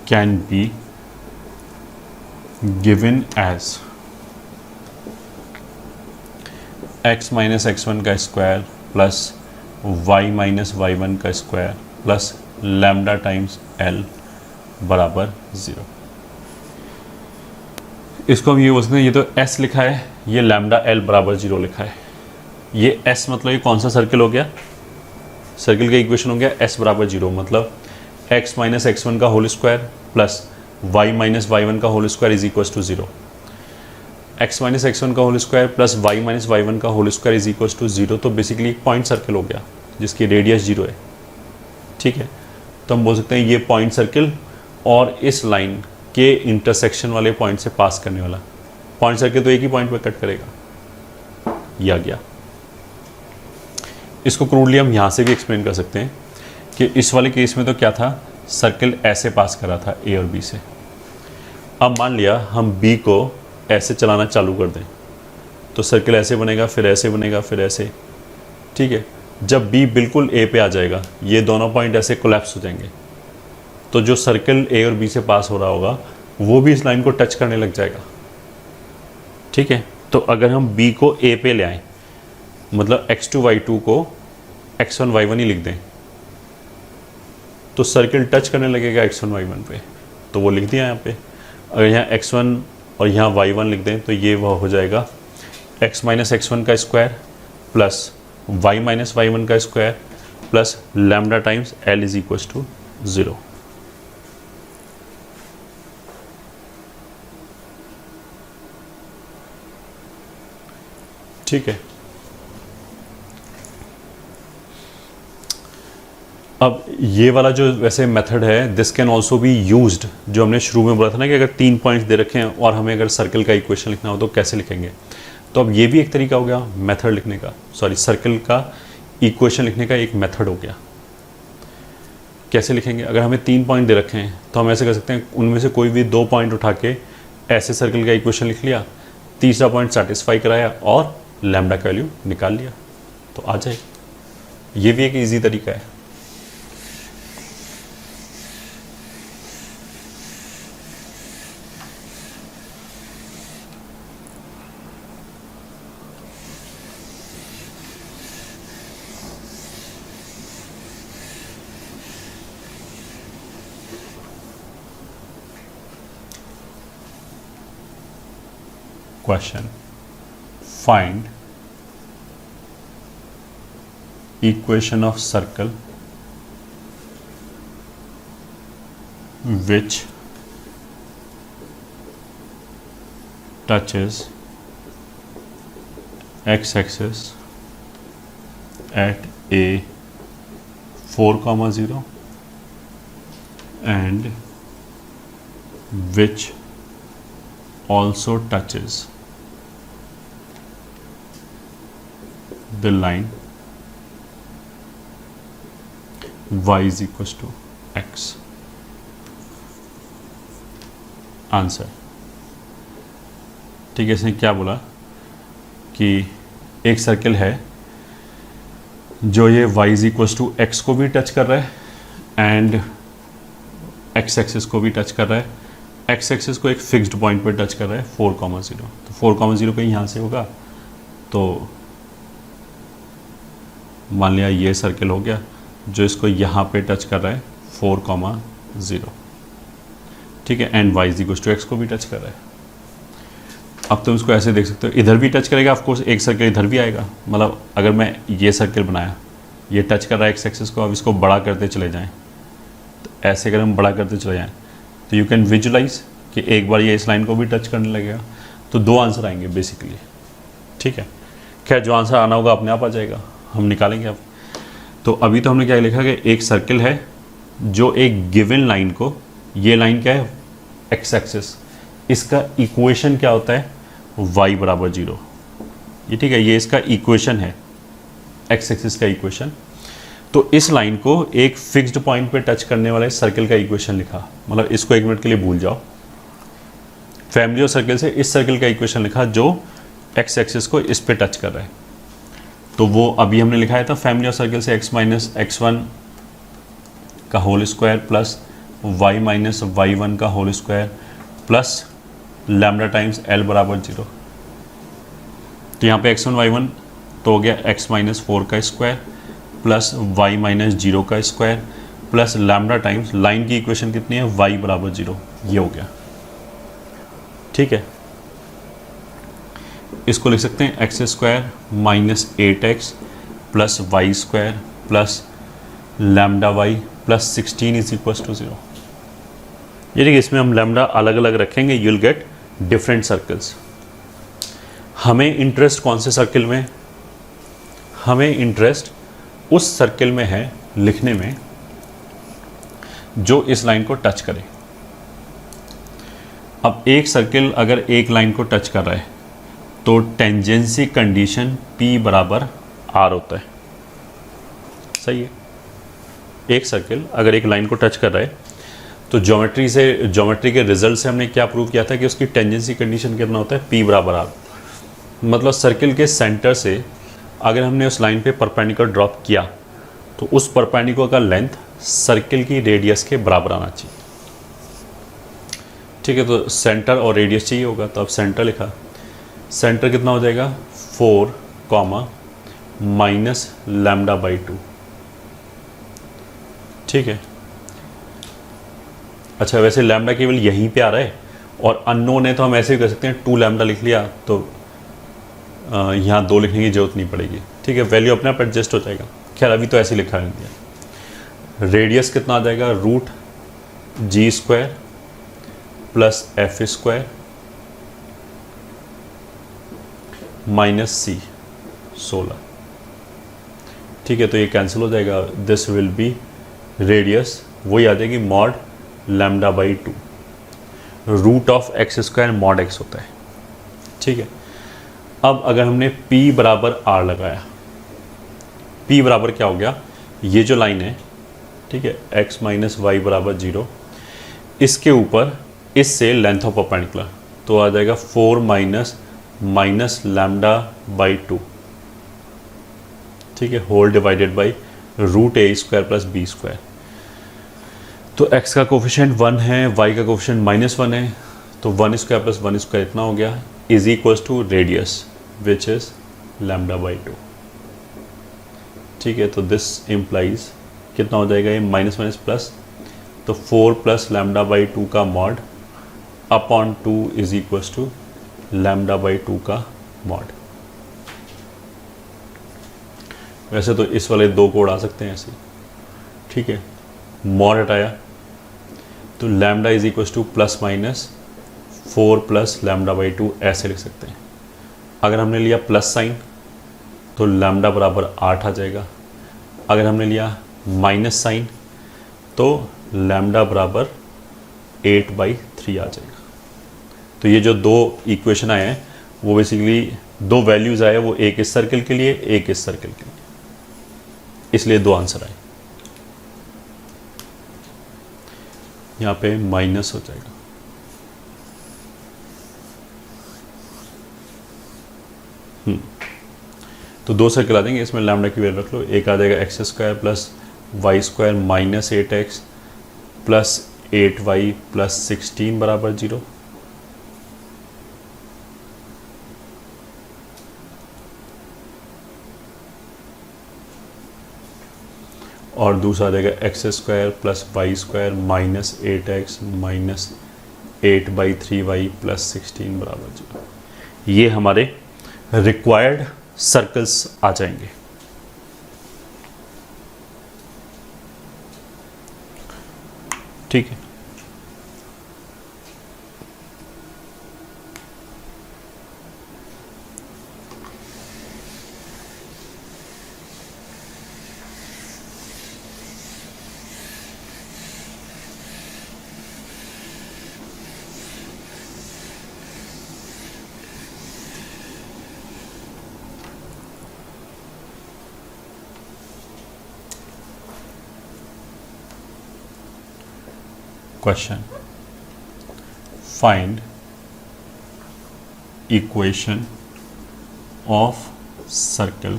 can be given as x minus x1 का square plus y minus y1 का square plus lambda times L बराबर 0। इसको हम ये बोल सकते हैं, ये तो s लिखा है, ये लैम्डा L बराबर 0 लिखा है। ये s मतलब ये कौन सा सर्कल हो गया, सर्कल का इक्वेशन हो गया s बराबर 0, मतलब x माइनस x1 का whole square plus y minus y1 का whole square is equal to 0। x minus x1 का whole square plus y minus y1 का whole square is equal to 0। तो बेसिकली एक पॉइंट सर्कल हो गया जिसकी radius 0 है। ठीक है, तो हम बोल सकते हैं ये पॉइंट सर्कल और इस लाइन के इंटरसेक्शन वाले पॉइंट से पास करने वाला पॉइंट सर्कल तो एक ही पॉइंट पर कट करेगा, ये आ गया। इसको क्रूडली हम यहाँ से भी एक्सप्लेन कर सकते हैं कि इस वाले केस में तो क्या था, सर्कल ऐसे पास कर रहा था ए और बी से। अब मान लिया हम बी को ऐसे चलाना चालू कर दें, तो सर्कल ऐसे बनेगा, फिर ऐसे बनेगा, फिर ऐसे। ठीक है, जब बी बिल्कुल ए पे आ जाएगा, ये दोनों पॉइंट ऐसे कोलैप्स हो जाएंगे, तो जो सर्कल ए और बी से पास हो रहा होगा वो भी इस लाइन को टच करने लग जाएगा। ठीक है, तो अगर हम बी को ए पे ले आएँ, मतलब x2 y2 को x1 y1 ही लिख दें, तो सर्कल टच करने लगेगा x1 y1 पे, तो वो लिख दिया यहाँ पे। अगर यहाँ x1 और यहाँ y1 लिख दें, तो ये वह हो जाएगा x माइनस x1 का square plus y minus y1 का square plus lambda times L is equal to 0। ठीक है, अब ये वाला जो वैसे मेथड है, this can also be used, जो हमने शुरू में बोला था ना कि अगर 3 पॉइंट्स दे रखे हैं और हमें अगर सर्कल का इक्वेशन लिखना हो तो कैसे लिखेंगे। तो अब ये भी एक तरीका हो गया मेथड लिखने का, सॉरी सर्कल का इक्वेशन लिखने का एक मेथड हो गया। कैसे लिखेंगे, अगर हमें 3 पॉइंट दे रखे हैं तो हम ऐसे कर सकते हैं, उनमें से कोई भी 2 पॉइंट उठा के ऐसे सर्कल का इक्वेशन लिख लिया, तीसरा पॉइंट सेटिस्फाई कराया और लैम्डा का वैल्यू निकाल लिया तो आ जाए। ये भी एक इजी तरीका है। Question: Find equation of circle which touches x-axis at a 4,0 and which also touches the line y is equals to x. Answer, ठीक है। इसने क्या बोला कि एक सर्कल है जो ये y is equals to x को भी टच कर रहा है एंड x एक्सिस को भी टच कर रहा है। x एक्सिस को एक फिक्स्ड पॉइंट पर टच कर रहा है 4,0, तो 4,0 कहीं यहाँ से होगा, तो मान लिया ये सर्कल हो गया जो इसको यहाँ पे टच कर रहा है 4,0, ठीक है, and y is equal to x को भी टच कर रहा है। अब तुम इसको ऐसे देख सकते हो, इधर भी टच करेगा, ऑफ कोर्स एक सर्कल इधर भी आएगा। मतलब अगर मैं ये सर्कल बनाया, ये टच कर रहा है x एक्सिस को, अब इसको बड़ा करते चले जाएं, तो ऐसे अगर हम बड़ा करते चले जाएं तो यू कैन विजुलाइज कि एक बार ये इस लाइन को भी टच करने लगेगा, तो 2 आंसर आएंगे बेसिकली, ठीक है। खैर जो आंसर आना होगा अपने आप आ जाएगा, हम निकालेंगे अब। तो अभी तो हमने क्या लिखा कि एक सर्कल है जो एक गिवन लाइन को, ये लाइन क्या है x एक्सिस, इसका इक्वेशन क्या होता है y बराबर 0, ये ठीक है, ये इसका इक्वेशन है x एक्सिस का इक्वेशन। तो इस लाइन को एक फिक्स्ड पॉइंट पे टच करने वाले सर्कल का इक्वेशन लिखा, मतलब इसको 1 मिनट के लिए भूल जाओ, फैमिली और सर्कल से इस सर्कल का इक्वेशन लिखा जो x एक्सिस को इस पे टच कर रहा है। तो वो अभी हमने लिखाया था फैमिली और सर्कल से x माइनस x1 का whole square plus y minus y1 का whole square plus lambda times l बराबर 0। तो यहाँ पे x1 y1 तो हो गया x माइनस 4 का स्क्वायर प्लस y माइनस 0 का square plus lambda times line की इक्वेशन कितनी है y बराबर 0, ये हो गया, ठीक है। इसको लिख सकते हैं x square minus 8x plus y square plus lambda y plus 16 is equal to 0। ये देखिए, इसमें हम लैम्डा अलग अलग रखेंगे, you will get different circles. हमें इंटरेस्ट कौन से सर्कल में, हमें इंटरेस्ट उस सर्कल में है लिखने में जो इस लाइन को टच करे। अब एक सर्कल अगर एक लाइन को टच कर रहा है तो टेंजेंसी कंडीशन P बराबर R होता है, सही है। एक सर्कल अगर एक लाइन को टच कर रहा है तो ज्योमेट्री के रिजल्ट से हमने क्या प्रूव किया था कि उसकी टेंजेंसी कंडीशन कितना होता है P बराबर R। मतलब सर्कल के सेंटर से अगर हमने उस लाइन पे परपेंडिकुलर ड्रॉप किया तो उस परपेंडिकुलर का लेंथ सर्कल की रेडियस के बराबर आना चाहिए, ठीक है। तो सेंटर और रेडियस चाहिए होगा, तो अब सेंटर लिखा, सेंटर कितना हो जाएगा 4 माइनस लैम्डा बाई 2, ठीक है। अच्छा, वैसे लैम्डा केवल यहीं पे आ रहा है और अननोन है तो हम ऐसे भी कर सकते हैं 2 लैम्डा लिख लिया, तो यहाँ 2 लिखने की जरूरत नहीं पड़ेगी, ठीक है। वैल्यू अपने आप एडजस्ट हो जाएगा। खैर अभी तो ऐसे ही लिखा है दिया। रेडियस कितना आ जाएगा root g square plus f square minus c 16, ठीक है। तो ये कैंसिल हो जाएगा, दिस विल बी रेडियस वही आ जाएगी mod lambda by 2, root of x square mod x होता है, ठीक है। अब अगर हमने P बराबर R लगाया, P बराबर क्या हो गया, ये जो लाइन है, ठीक है, x माइनस वाई बराबर 0, इसके ऊपर इससे लेंथ ऑफ परपेंडिकुलर तो आ जाएगा 4 माइनस लैम्डा बाई 2, ठीक है, whole divided by root A square plus B square. तो x का कोफिशिएंट 1 है, y का कोफिशिएंट -1 है, तो 1 स्क्वायर प्लस 1 स्क्वायर इतना हो गया, is equals to radius which is lambda by 2, ठीक है। तो दिस इम्प्लाइज कितना हो जाएगा, ये माइनस माइनस प्लस, तो 4 प्लस लैम्डा बाई 2 का mod upon 2 is equals to lambda by 2 का मॉड। वैसे तो इस वाले 2 को उड़ा सकते हैं ऐसे, ठीक है, मॉड हटाया तो lambda is equals two plus minus 4 plus lambda by 2 ऐसे लिख सकते हैं। अगर हमने लिया प्लस साइन तो लैम्डा बराबर 8 आ जाएगा, अगर हमने लिया माइनस साइन तो लैम्डा बराबर 8/3 आ जाएगा। तो ये जो 2 इक्वेशन आए हैं वो बेसिकली 2 वैल्यूज़ आए, वो एक इस सर्कल के लिए, एक इस सर्कल के लिए, इसलिए 2 आंसर आए। यहाँ पे माइनस हो जाएगा, तो 2 सर्कल आ जाएंगे, इसमें लैम्डा की वैल्यू रख लो, एक आ जाएगा x square plus y square minus 8x plus 8y plus 16 बराबर 0, और दूसरा आ जाएगा x square plus y square minus 8x minus 8/3y plus 16 बराबर 0। ये हमारे रिक्वायर्ड सर्कल्स आ जाएंगे। ठीक है, question, find equation of circle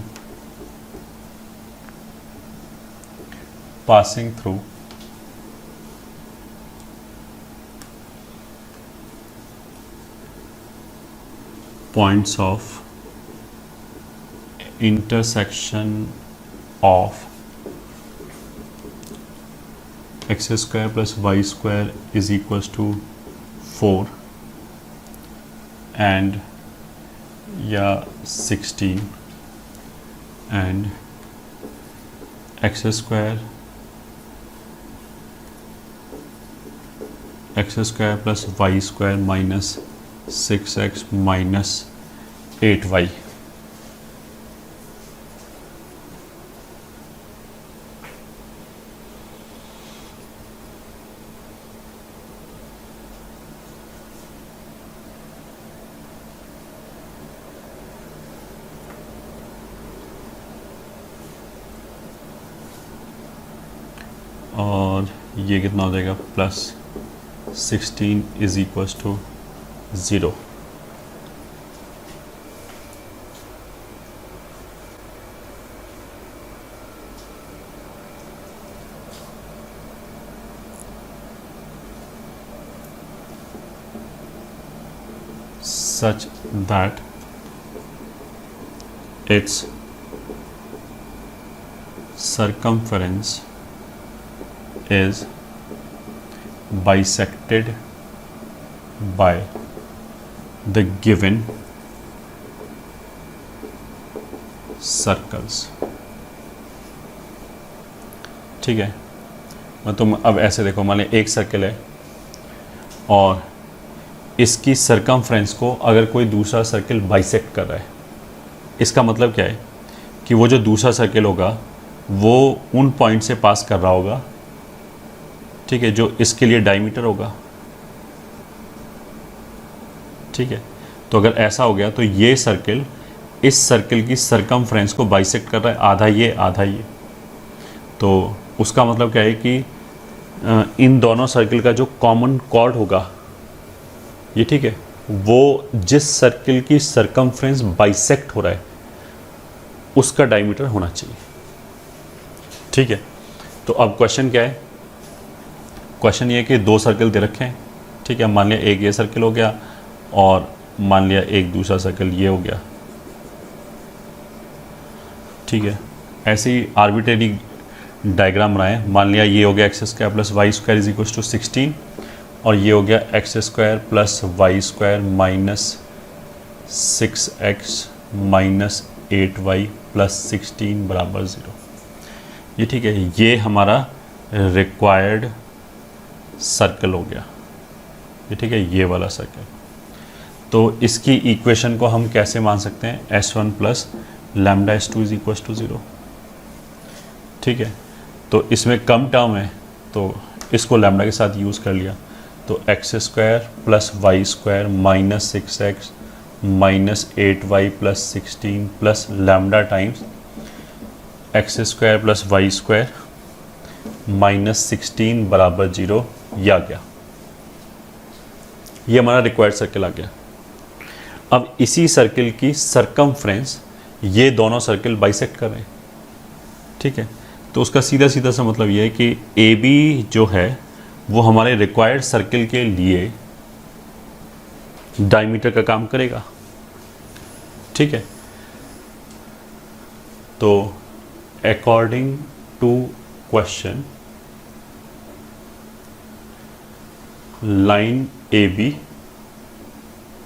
passing through points of intersection of x square plus y square is equals to 4 and या 16 and x square plus y square minus 6x minus 8y। और ये कितना हो जाएगा, plus 16 is equals to 0। such that its circumference is bisected by the given circles। ठीक है, तुम अब ऐसे देखो, मान लीजिए एक सर्कल है और इसकी सरकमफ्रेंस को अगर कोई दूसरा सर्कल बाइसेक्ट कर रहा है, इसका मतलब क्या है कि वो जो दूसरा सर्कल होगा वो उन पॉइंट से पास कर रहा होगा ठीक है, जो इसके लिए डायमीटर होगा। ठीक है, तो अगर ऐसा हो गया तो ये सर्किल इस सर्किल की सरकमफ्रेंस को बाइसेक्ट कर रहा है, आधा ये आधा ये। तो उसका मतलब क्या है कि इन दोनों सर्किल का जो कॉमन कॉर्ड होगा ये, ठीक है, वो जिस सर्किल की सरकमफ्रेंस बाइसेक्ट हो रहा है उसका डायमीटर होना चाहिए। ठीक है, तो अब क्वेश्चन क्या है? क्वेश्चन ये है कि दो सर्किल दे रखे हैं। ठीक है, मान लिया एक ये सर्किल हो गया और मान लिया एक दूसरा सर्किल ये हो गया। ठीक है, ऐसे ही आर्बिट्रेरी डायग्राम बनाए। मान लिया ये हो गया x square plus y square is equal to 16 और ये हो गया x square plus y square minus 6x minus 8y plus 16 बराबर 0। ये ठीक है, ये हमारा रिक्वायर्ड सर्कल हो गया। ये ठीक है, ये वाला सर्कल। तो इसकी इक्वेशन को हम कैसे मान सकते हैं? S1 plus lambda S2 is equal to 0। ठीक है, तो इसमें कम टर्म है तो इसको लैम्डा के साथ यूज़ कर लिया। तो x square plus y square minus 6x minus 8y plus 16 plus lambda times x square plus y square minus 16 बराबर 0। ये आ गया, ये हमारा रिक्वायर्ड सर्किल आ गया। अब इसी सर्किल की सरकमफ्रेंस ये दोनों सर्किल बाइसेक्ट कर रहे हैं। ठीक है, तो उसका सीधा सीधा सा मतलब ये है कि ए बी जो है वो हमारे रिक्वायर्ड सर्किल के लिए डायमीटर का काम करेगा। ठीक है, तो according to question line A B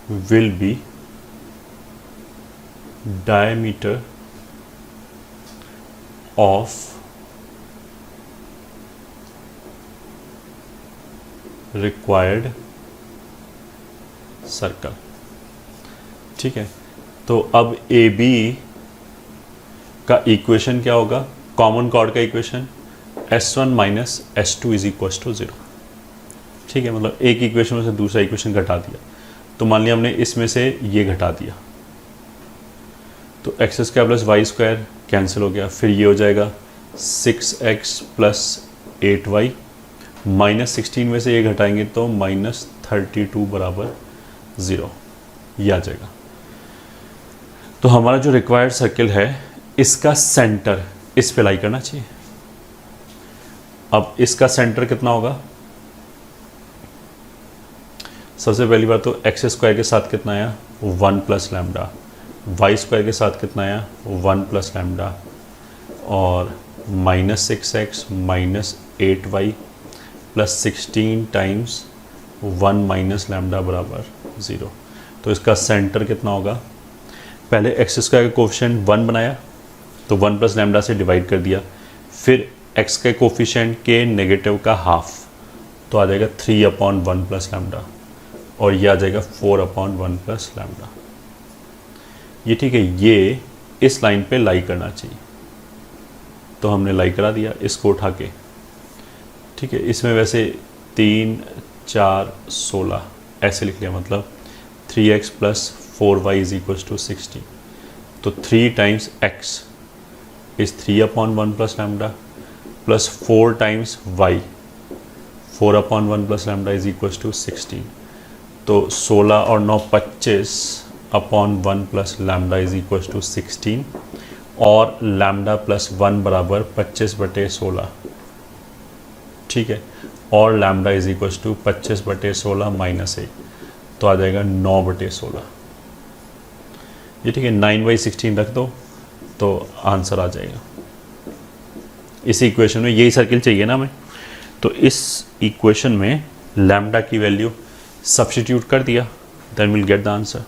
will be diameter of required circle। ठीक है, तो अब ए बी का इक्वेशन क्या होगा? कॉमन कॉर्ड का equation S1 minus S2 is equal to 0। ठीक है, मतलब एक इक्वेशन में से दूसरा इक्वेशन घटा दिया। तो मान लिया हमने इसमें से ये घटा दिया तो x square plus y square cancel हो गया। फिर ये हो जाएगा 6x प्लस 8y माइनस 16 में से ये घटाएंगे तो माइनस 32 बराबर 0। ये आ जाएगा। तो हमारा जो रिक्वायर्ड सर्किल है इसका सेंटर इस पे लाई करना चाहिए। अब इसका सेंटर कितना होगा? सबसे पहली बात तो एक्स स्क्वायर के साथ कितना आया? 1 प्लस लैम्डा। वाई स्क्वायर के साथ कितना आया? 1 प्लस लैम्डा और minus 6x minus 8y plus 16 times 1 minus lambda बराबर 0। तो इसका सेंटर कितना होगा? पहले एक्स स्क्वायर का कोफिशिएंट 1 बनाया तो 1 प्लस लैम्डा से डिवाइड कर दिया। फिर एक्स के कोफिशिएंट के नेगेटिव का हाफ तो आ जाएगा 3/1 प्लस लैम्डा और ये आ जाएगा 4/1 प्लस लैम्डा। ये ठीक है, ये इस लाइन पे लाई करना चाहिए तो हमने लाई करा दिया इसको उठा के। ठीक है, इसमें वैसे 3 4 16 ऐसे लिख लिया, मतलब 3x plus 4y is equal to 16। तो 3 times x is 3/1 plus lambda plus 4 times y 4/1 plus lambda is equal to 16। तो 16 और 9 25/1 plus lambda is equal to 16 और लैम्डा प्लस 1 बराबर 25/16। ठीक है, और lambda is equal to 25/16 minus 1 तो आ जाएगा 9/16। ये ठीक है, 9/16 रख दो तो आंसर आ जाएगा। इस इक्वेशन में यही सर्किल चाहिए ना हमें, तो इस इक्वेशन में लैम्डा की वैल्यू सब्स्टिट्यूट कर दिया, then will get the answer.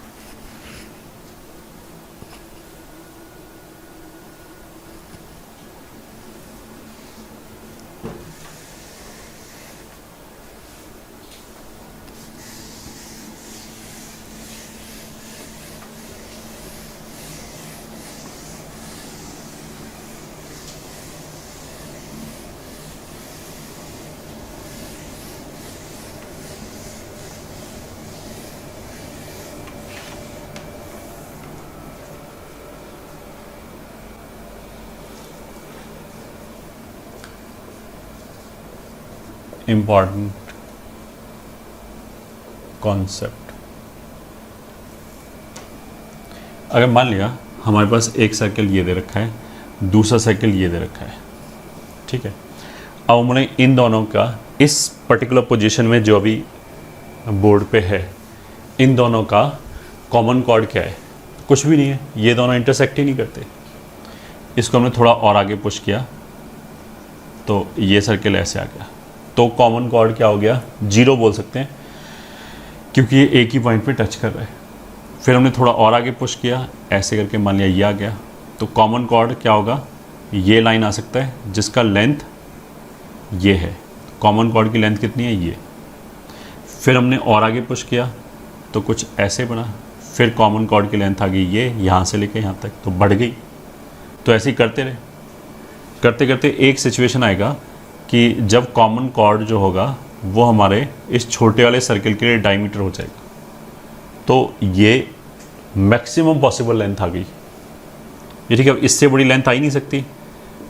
Important concept, अगर मान लिया हमारे पास एक सर्कल ये दे रखा है, दूसरा सर्कल ये दे रखा है, ठीक है। अब हमने इन दोनों का इस पर्टिकुलर पोजीशन में जो अभी बोर्ड पे है, इन दोनों का कॉमन कॉर्ड क्या है? कुछ भी नहीं है, ये दोनों इंटरसेक्ट ही नहीं करते। इसको हमने थोड़ा और आगे पुश किया तो ये सर्कल ऐसे आ गया, तो कॉमन कॉर्ड क्या हो गया? 0 बोल सकते हैं, क्योंकि ये एक ही पॉइंट पे टच कर रहा है। फिर हमने थोड़ा और आगे पुश किया, ऐसे करके मान लिया ये आ गया, तो कॉमन कॉर्ड क्या होगा? ये लाइन आ सकता है जिसका लेंथ ये है। कॉमन कॉर्ड की लेंथ कितनी है? ये। फिर हमने और आगे पुश किया तो कुछ ऐसे बना, फिर कॉमन कॉर्ड की लेंथ आ गई ये, यहाँ से लेकर यहाँ तक, तो बढ़ गई। तो ऐसे ही करते रहे, करते करते एक सिचुएशन आएगा कि जब कॉमन कॉर्ड जो होगा वो हमारे इस छोटे वाले सर्कल के लिए डायमीटर हो जाएगा, तो ये मैक्सिमम पॉसिबल लेंथ आ गई। ये ठीक है, इससे बड़ी लेंथ आ ही नहीं सकती,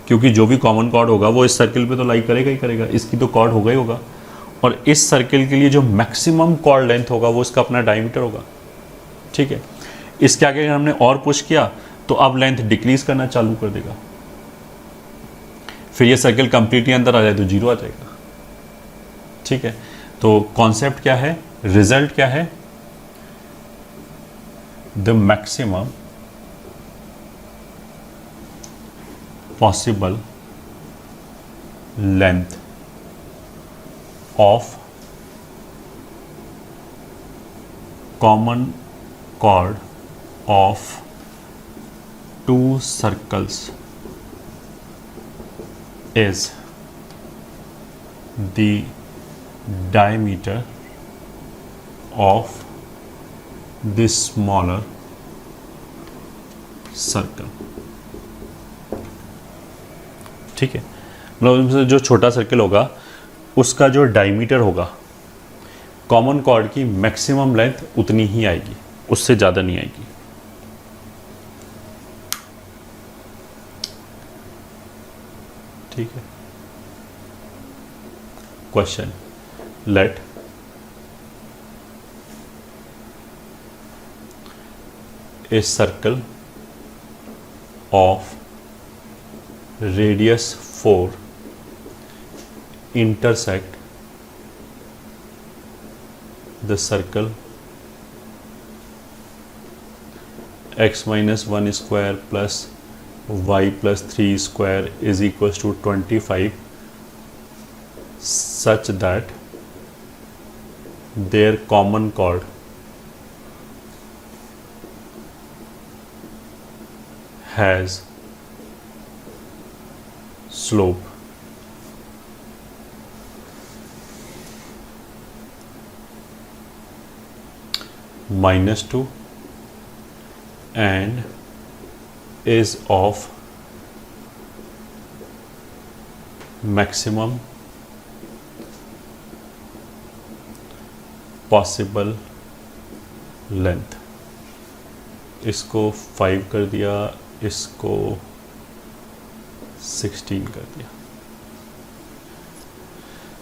क्योंकि जो भी कॉमन कॉर्ड होगा वो इस सर्कल पे तो लाई करेगा ही करेगा, इसकी तो कॉर्ड होगा ही होगा। और इस सर्कल के लिए जो मैक्सिमम कॉर्ड लेंथ होगा वो इसका अपना डायमीटर होगा, ठीक है। इसके आगे हमने और पुश किया तो अब लेंथ डिक्रीज करना चालू कर देगा, फिर ये सर्कल कंप्लीटली अंदर आ जाए तो 0 आ जाएगा, ठीक है। तो कॉन्सेप्ट क्या है, रिजल्ट क्या है? The maximum possible length of common chord of two circles is the diameter of the smaller circle, ठीक है। मतलब जो छोटा सर्कल होगा उसका जो डायमीटर होगा कॉमन कॉर्ड की मैक्सिमम लेंथ उतनी ही आएगी, उससे ज़्यादा नहीं आएगी, ठीक है। Question, let a circle of radius 4 intersect the circle x minus 1 square plus y plus 3 square is equals to 25 such that their common chord has slope -2 and is of maximum possible length। इसको 5 कर दिया, इसको 16 कर दिया,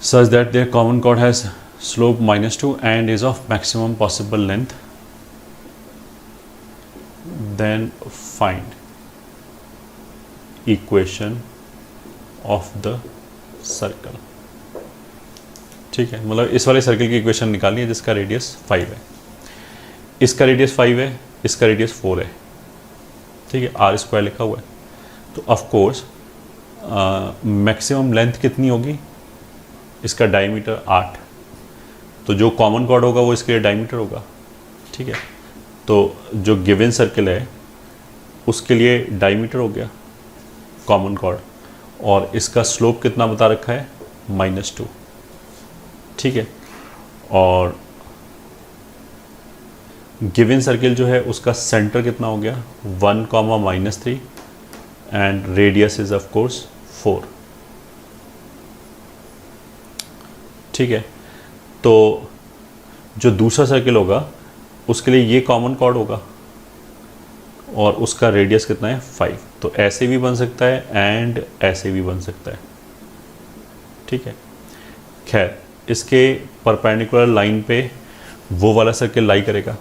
such that their common chord has slope -2 and is of maximum possible length, then find equation of the circle, ठीक है। मतलब इस वाले सर्कल की इक्वेशन निकालनी है जिसका रेडियस 5 है, इसका रेडियस 5 है, इसका रेडियस 4 है, ठीक है। r² लिखा हुआ है, तो ऑफ कोर्स मैक्सिमम लेंथ कितनी होगी? इसका डायमीटर 8, तो जो कॉमन कॉर्ड होगा वो इसके लिए डायमीटर होगा, ठीक है। तो जो गिवन सर्कल है उसके लिए डायमीटर हो गया कॉमन कॉर्ड, और इसका स्लोप कितना बता रखा है? -2, ठीक है। और गिवन सर्कल जो है उसका सेंटर कितना हो गया? 1, -3 and radius is of course 4, ठीक है। तो जो दूसरा सर्कल होगा उसके लिए ये कॉमन कॉर्ड होगा और उसका रेडियस कितना है? 5। तो ऐसे भी बन सकता है एंड ऐसे भी बन सकता है, ठीक है। खैर इसके परपेंडिकुलर लाइन पे वो वाला सर्किल लाई करेगा,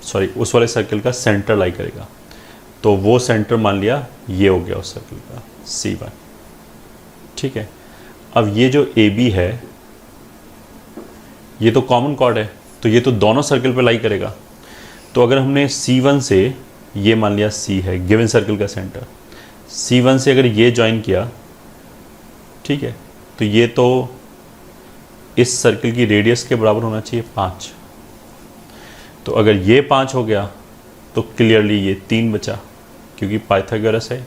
सॉरी उस वाले सर्किल का सेंटर लाई करेगा, तो वो सेंटर मान लिया ये हो गया उस सर्किल का C1। ठीक है, अब ये जो AB है ये तो कॉमन कॉर्ड है, तो ये तो दोनों सर्किल पे लाई करेगा। तो अगर हमने C1 से, ये मान लिया C है गिवन सर्किल का सेंटर, C1 से अगर ये ज्वाइन किया, ठीक है, तो ये तो इस सर्किल की रेडियस के बराबर होना चाहिए 5। तो अगर ये 5 हो गया तो क्लियरली ये 3 बचा, क्योंकि पाइथागोरस है।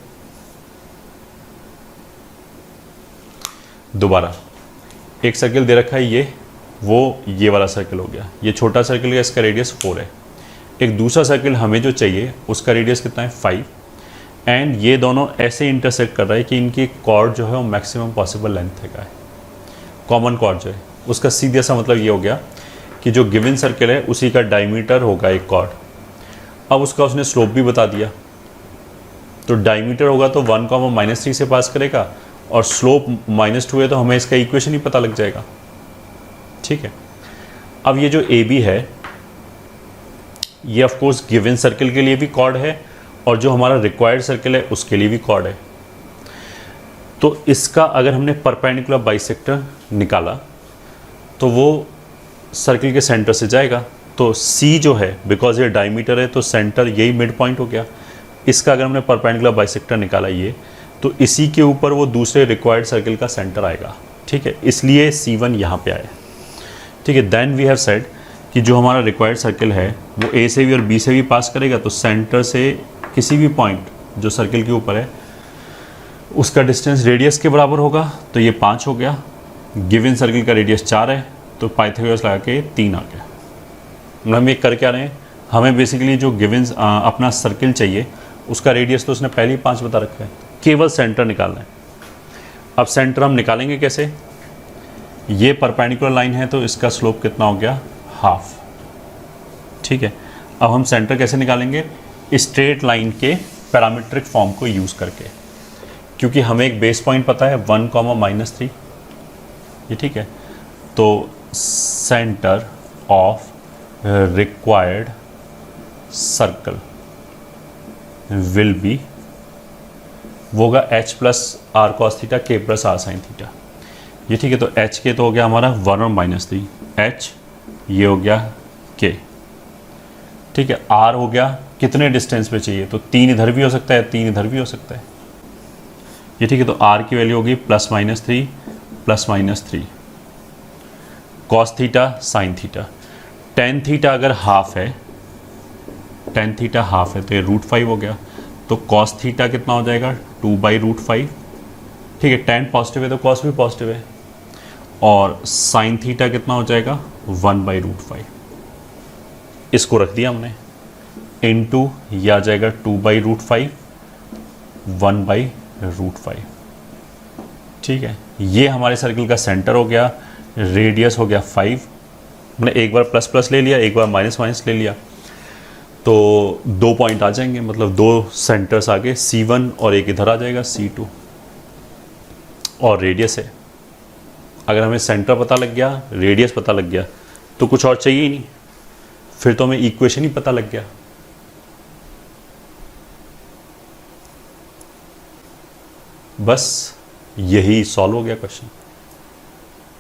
दोबारा एक सर्किल दे रखा है ये वाला सर्किल हो गया, ये छोटा सर्किल है, इसका रेडियस 4 है। एक दूसरा सर्किल हमें जो चाहिए उसका रेडियस कितना है 5, एंड ये दोनों ऐसे इंटरसेक्ट कर रहा है कि इनकी कॉर्ड जो है वो मैक्सिमम पॉसिबल लेंथ का है। कॉमन कॉर्ड जो है उसका सीधा सा मतलब ये हो गया कि जो गिवन सर्किल है उसी का डायमीटर होगा एक कॉर्ड। अब उसका उसने स्लोप भी बता दिया, तो डायमीटर होगा तो 1, -3 से पास करेगा, और स्लोप -2 है तो हमें इसका इक्वेशन ही पता लग जाएगा। ठीक है, अब ये जो AB है ये ऑफ कोर्स गिवन सर्किल के लिए भी कॉर्ड है, और जो हमारा रिक्वायर्ड सर्किल है उसके लिए भी कॉर्ड है। तो इसका अगर हमने परपेंडिकुलर बाइसेक्टर निकाला तो वो सर्किल के सेंटर से जाएगा। तो C जो है, बिकॉज ये डायमीटर है तो सेंटर यही मिड पॉइंट हो गया। इसका अगर हमने परपेंडिकुलर बाइसेक्टर निकाला ये, तो इसी के ऊपर वो दूसरे रिक्वायर्ड सर्किल का सेंटर आएगा। ठीक है, इसलिए C1 यहाँ पे आया। ठीक है, देन वी हैव सेड कि जो हमारा रिक्वायर्ड सर्किल है वो A से भी और B से भी पास करेगा, तो सेंटर से किसी भी पॉइंट जो सर्किल के ऊपर है उसका डिस्टेंस रेडियस के बराबर होगा। तो ये 5 हो गया, गिवन सर्किल का रेडियस 4 है, तो पाइथागोरस लगा के 3 आ गया। मतलब हम ये कर क्या रहे हैं, हमें बेसिकली जो गिवन अपना सर्किल चाहिए उसका रेडियस तो उसने पहले ही 5 बता रखा है, केवल सेंटर निकालना है। अब सेंटर हम निकालेंगे कैसे, ये परपेंडिकुलर लाइन है तो इसका स्लोप कितना हो गया, हाफ। ठीक है, अब हम सेंटर कैसे निकालेंगे, स्ट्रेट लाइन के पैरामीट्रिक फॉर्म को यूज़ करके, क्योंकि हमें एक बेस पॉइंट पता है 1, -3, ये ठीक है। तो centre of required circle will be, वो होगा H + R cos theta K + R sin theta, ये ठीक है। तो H के तो हो गया हमारा 1 और -3, H ये हो गया K। ठीक है, R हो गया कितने डिस्टेंस पे चाहिए, तो 3 इधर भी हो सकता है 3 इधर भी हो सकता है, ये ठीक है। तो R की वैल्यू होगी +-3 +-3 cos theta sin theta. tan theta अगर हाफ है, tan थीटा हाफ है तो ये √5 हो गया। तो cos थीटा कितना हो जाएगा 2/√5। ठीक है, tan पॉजिटिव है तो cos भी पॉजिटिव है, और sin थीटा कितना हो जाएगा 1/√5। इसको रख दिया हमने, इनटू यह आ जाएगा 2/√5 1/√5। ठीक है, ये हमारे सर्किल का सेंटर हो गया, रेडियस हो गया 5। हमने एक बार प्लस ले लिया, एक बार माइनस ले लिया, तो 2 पॉइंट आ जाएंगे, मतलब 2 सेंटर्स आगे C1 और एक इधर आ जाएगा C2, और रेडियस है। अगर हमें सेंटर पता लग गया, रेडियस पता लग गया, तो कुछ और चाहिए ही नहीं, फिर तो हमें इक्वेशन ही पता लग गया। बस यही सॉल्व हो गया क्वेश्चन।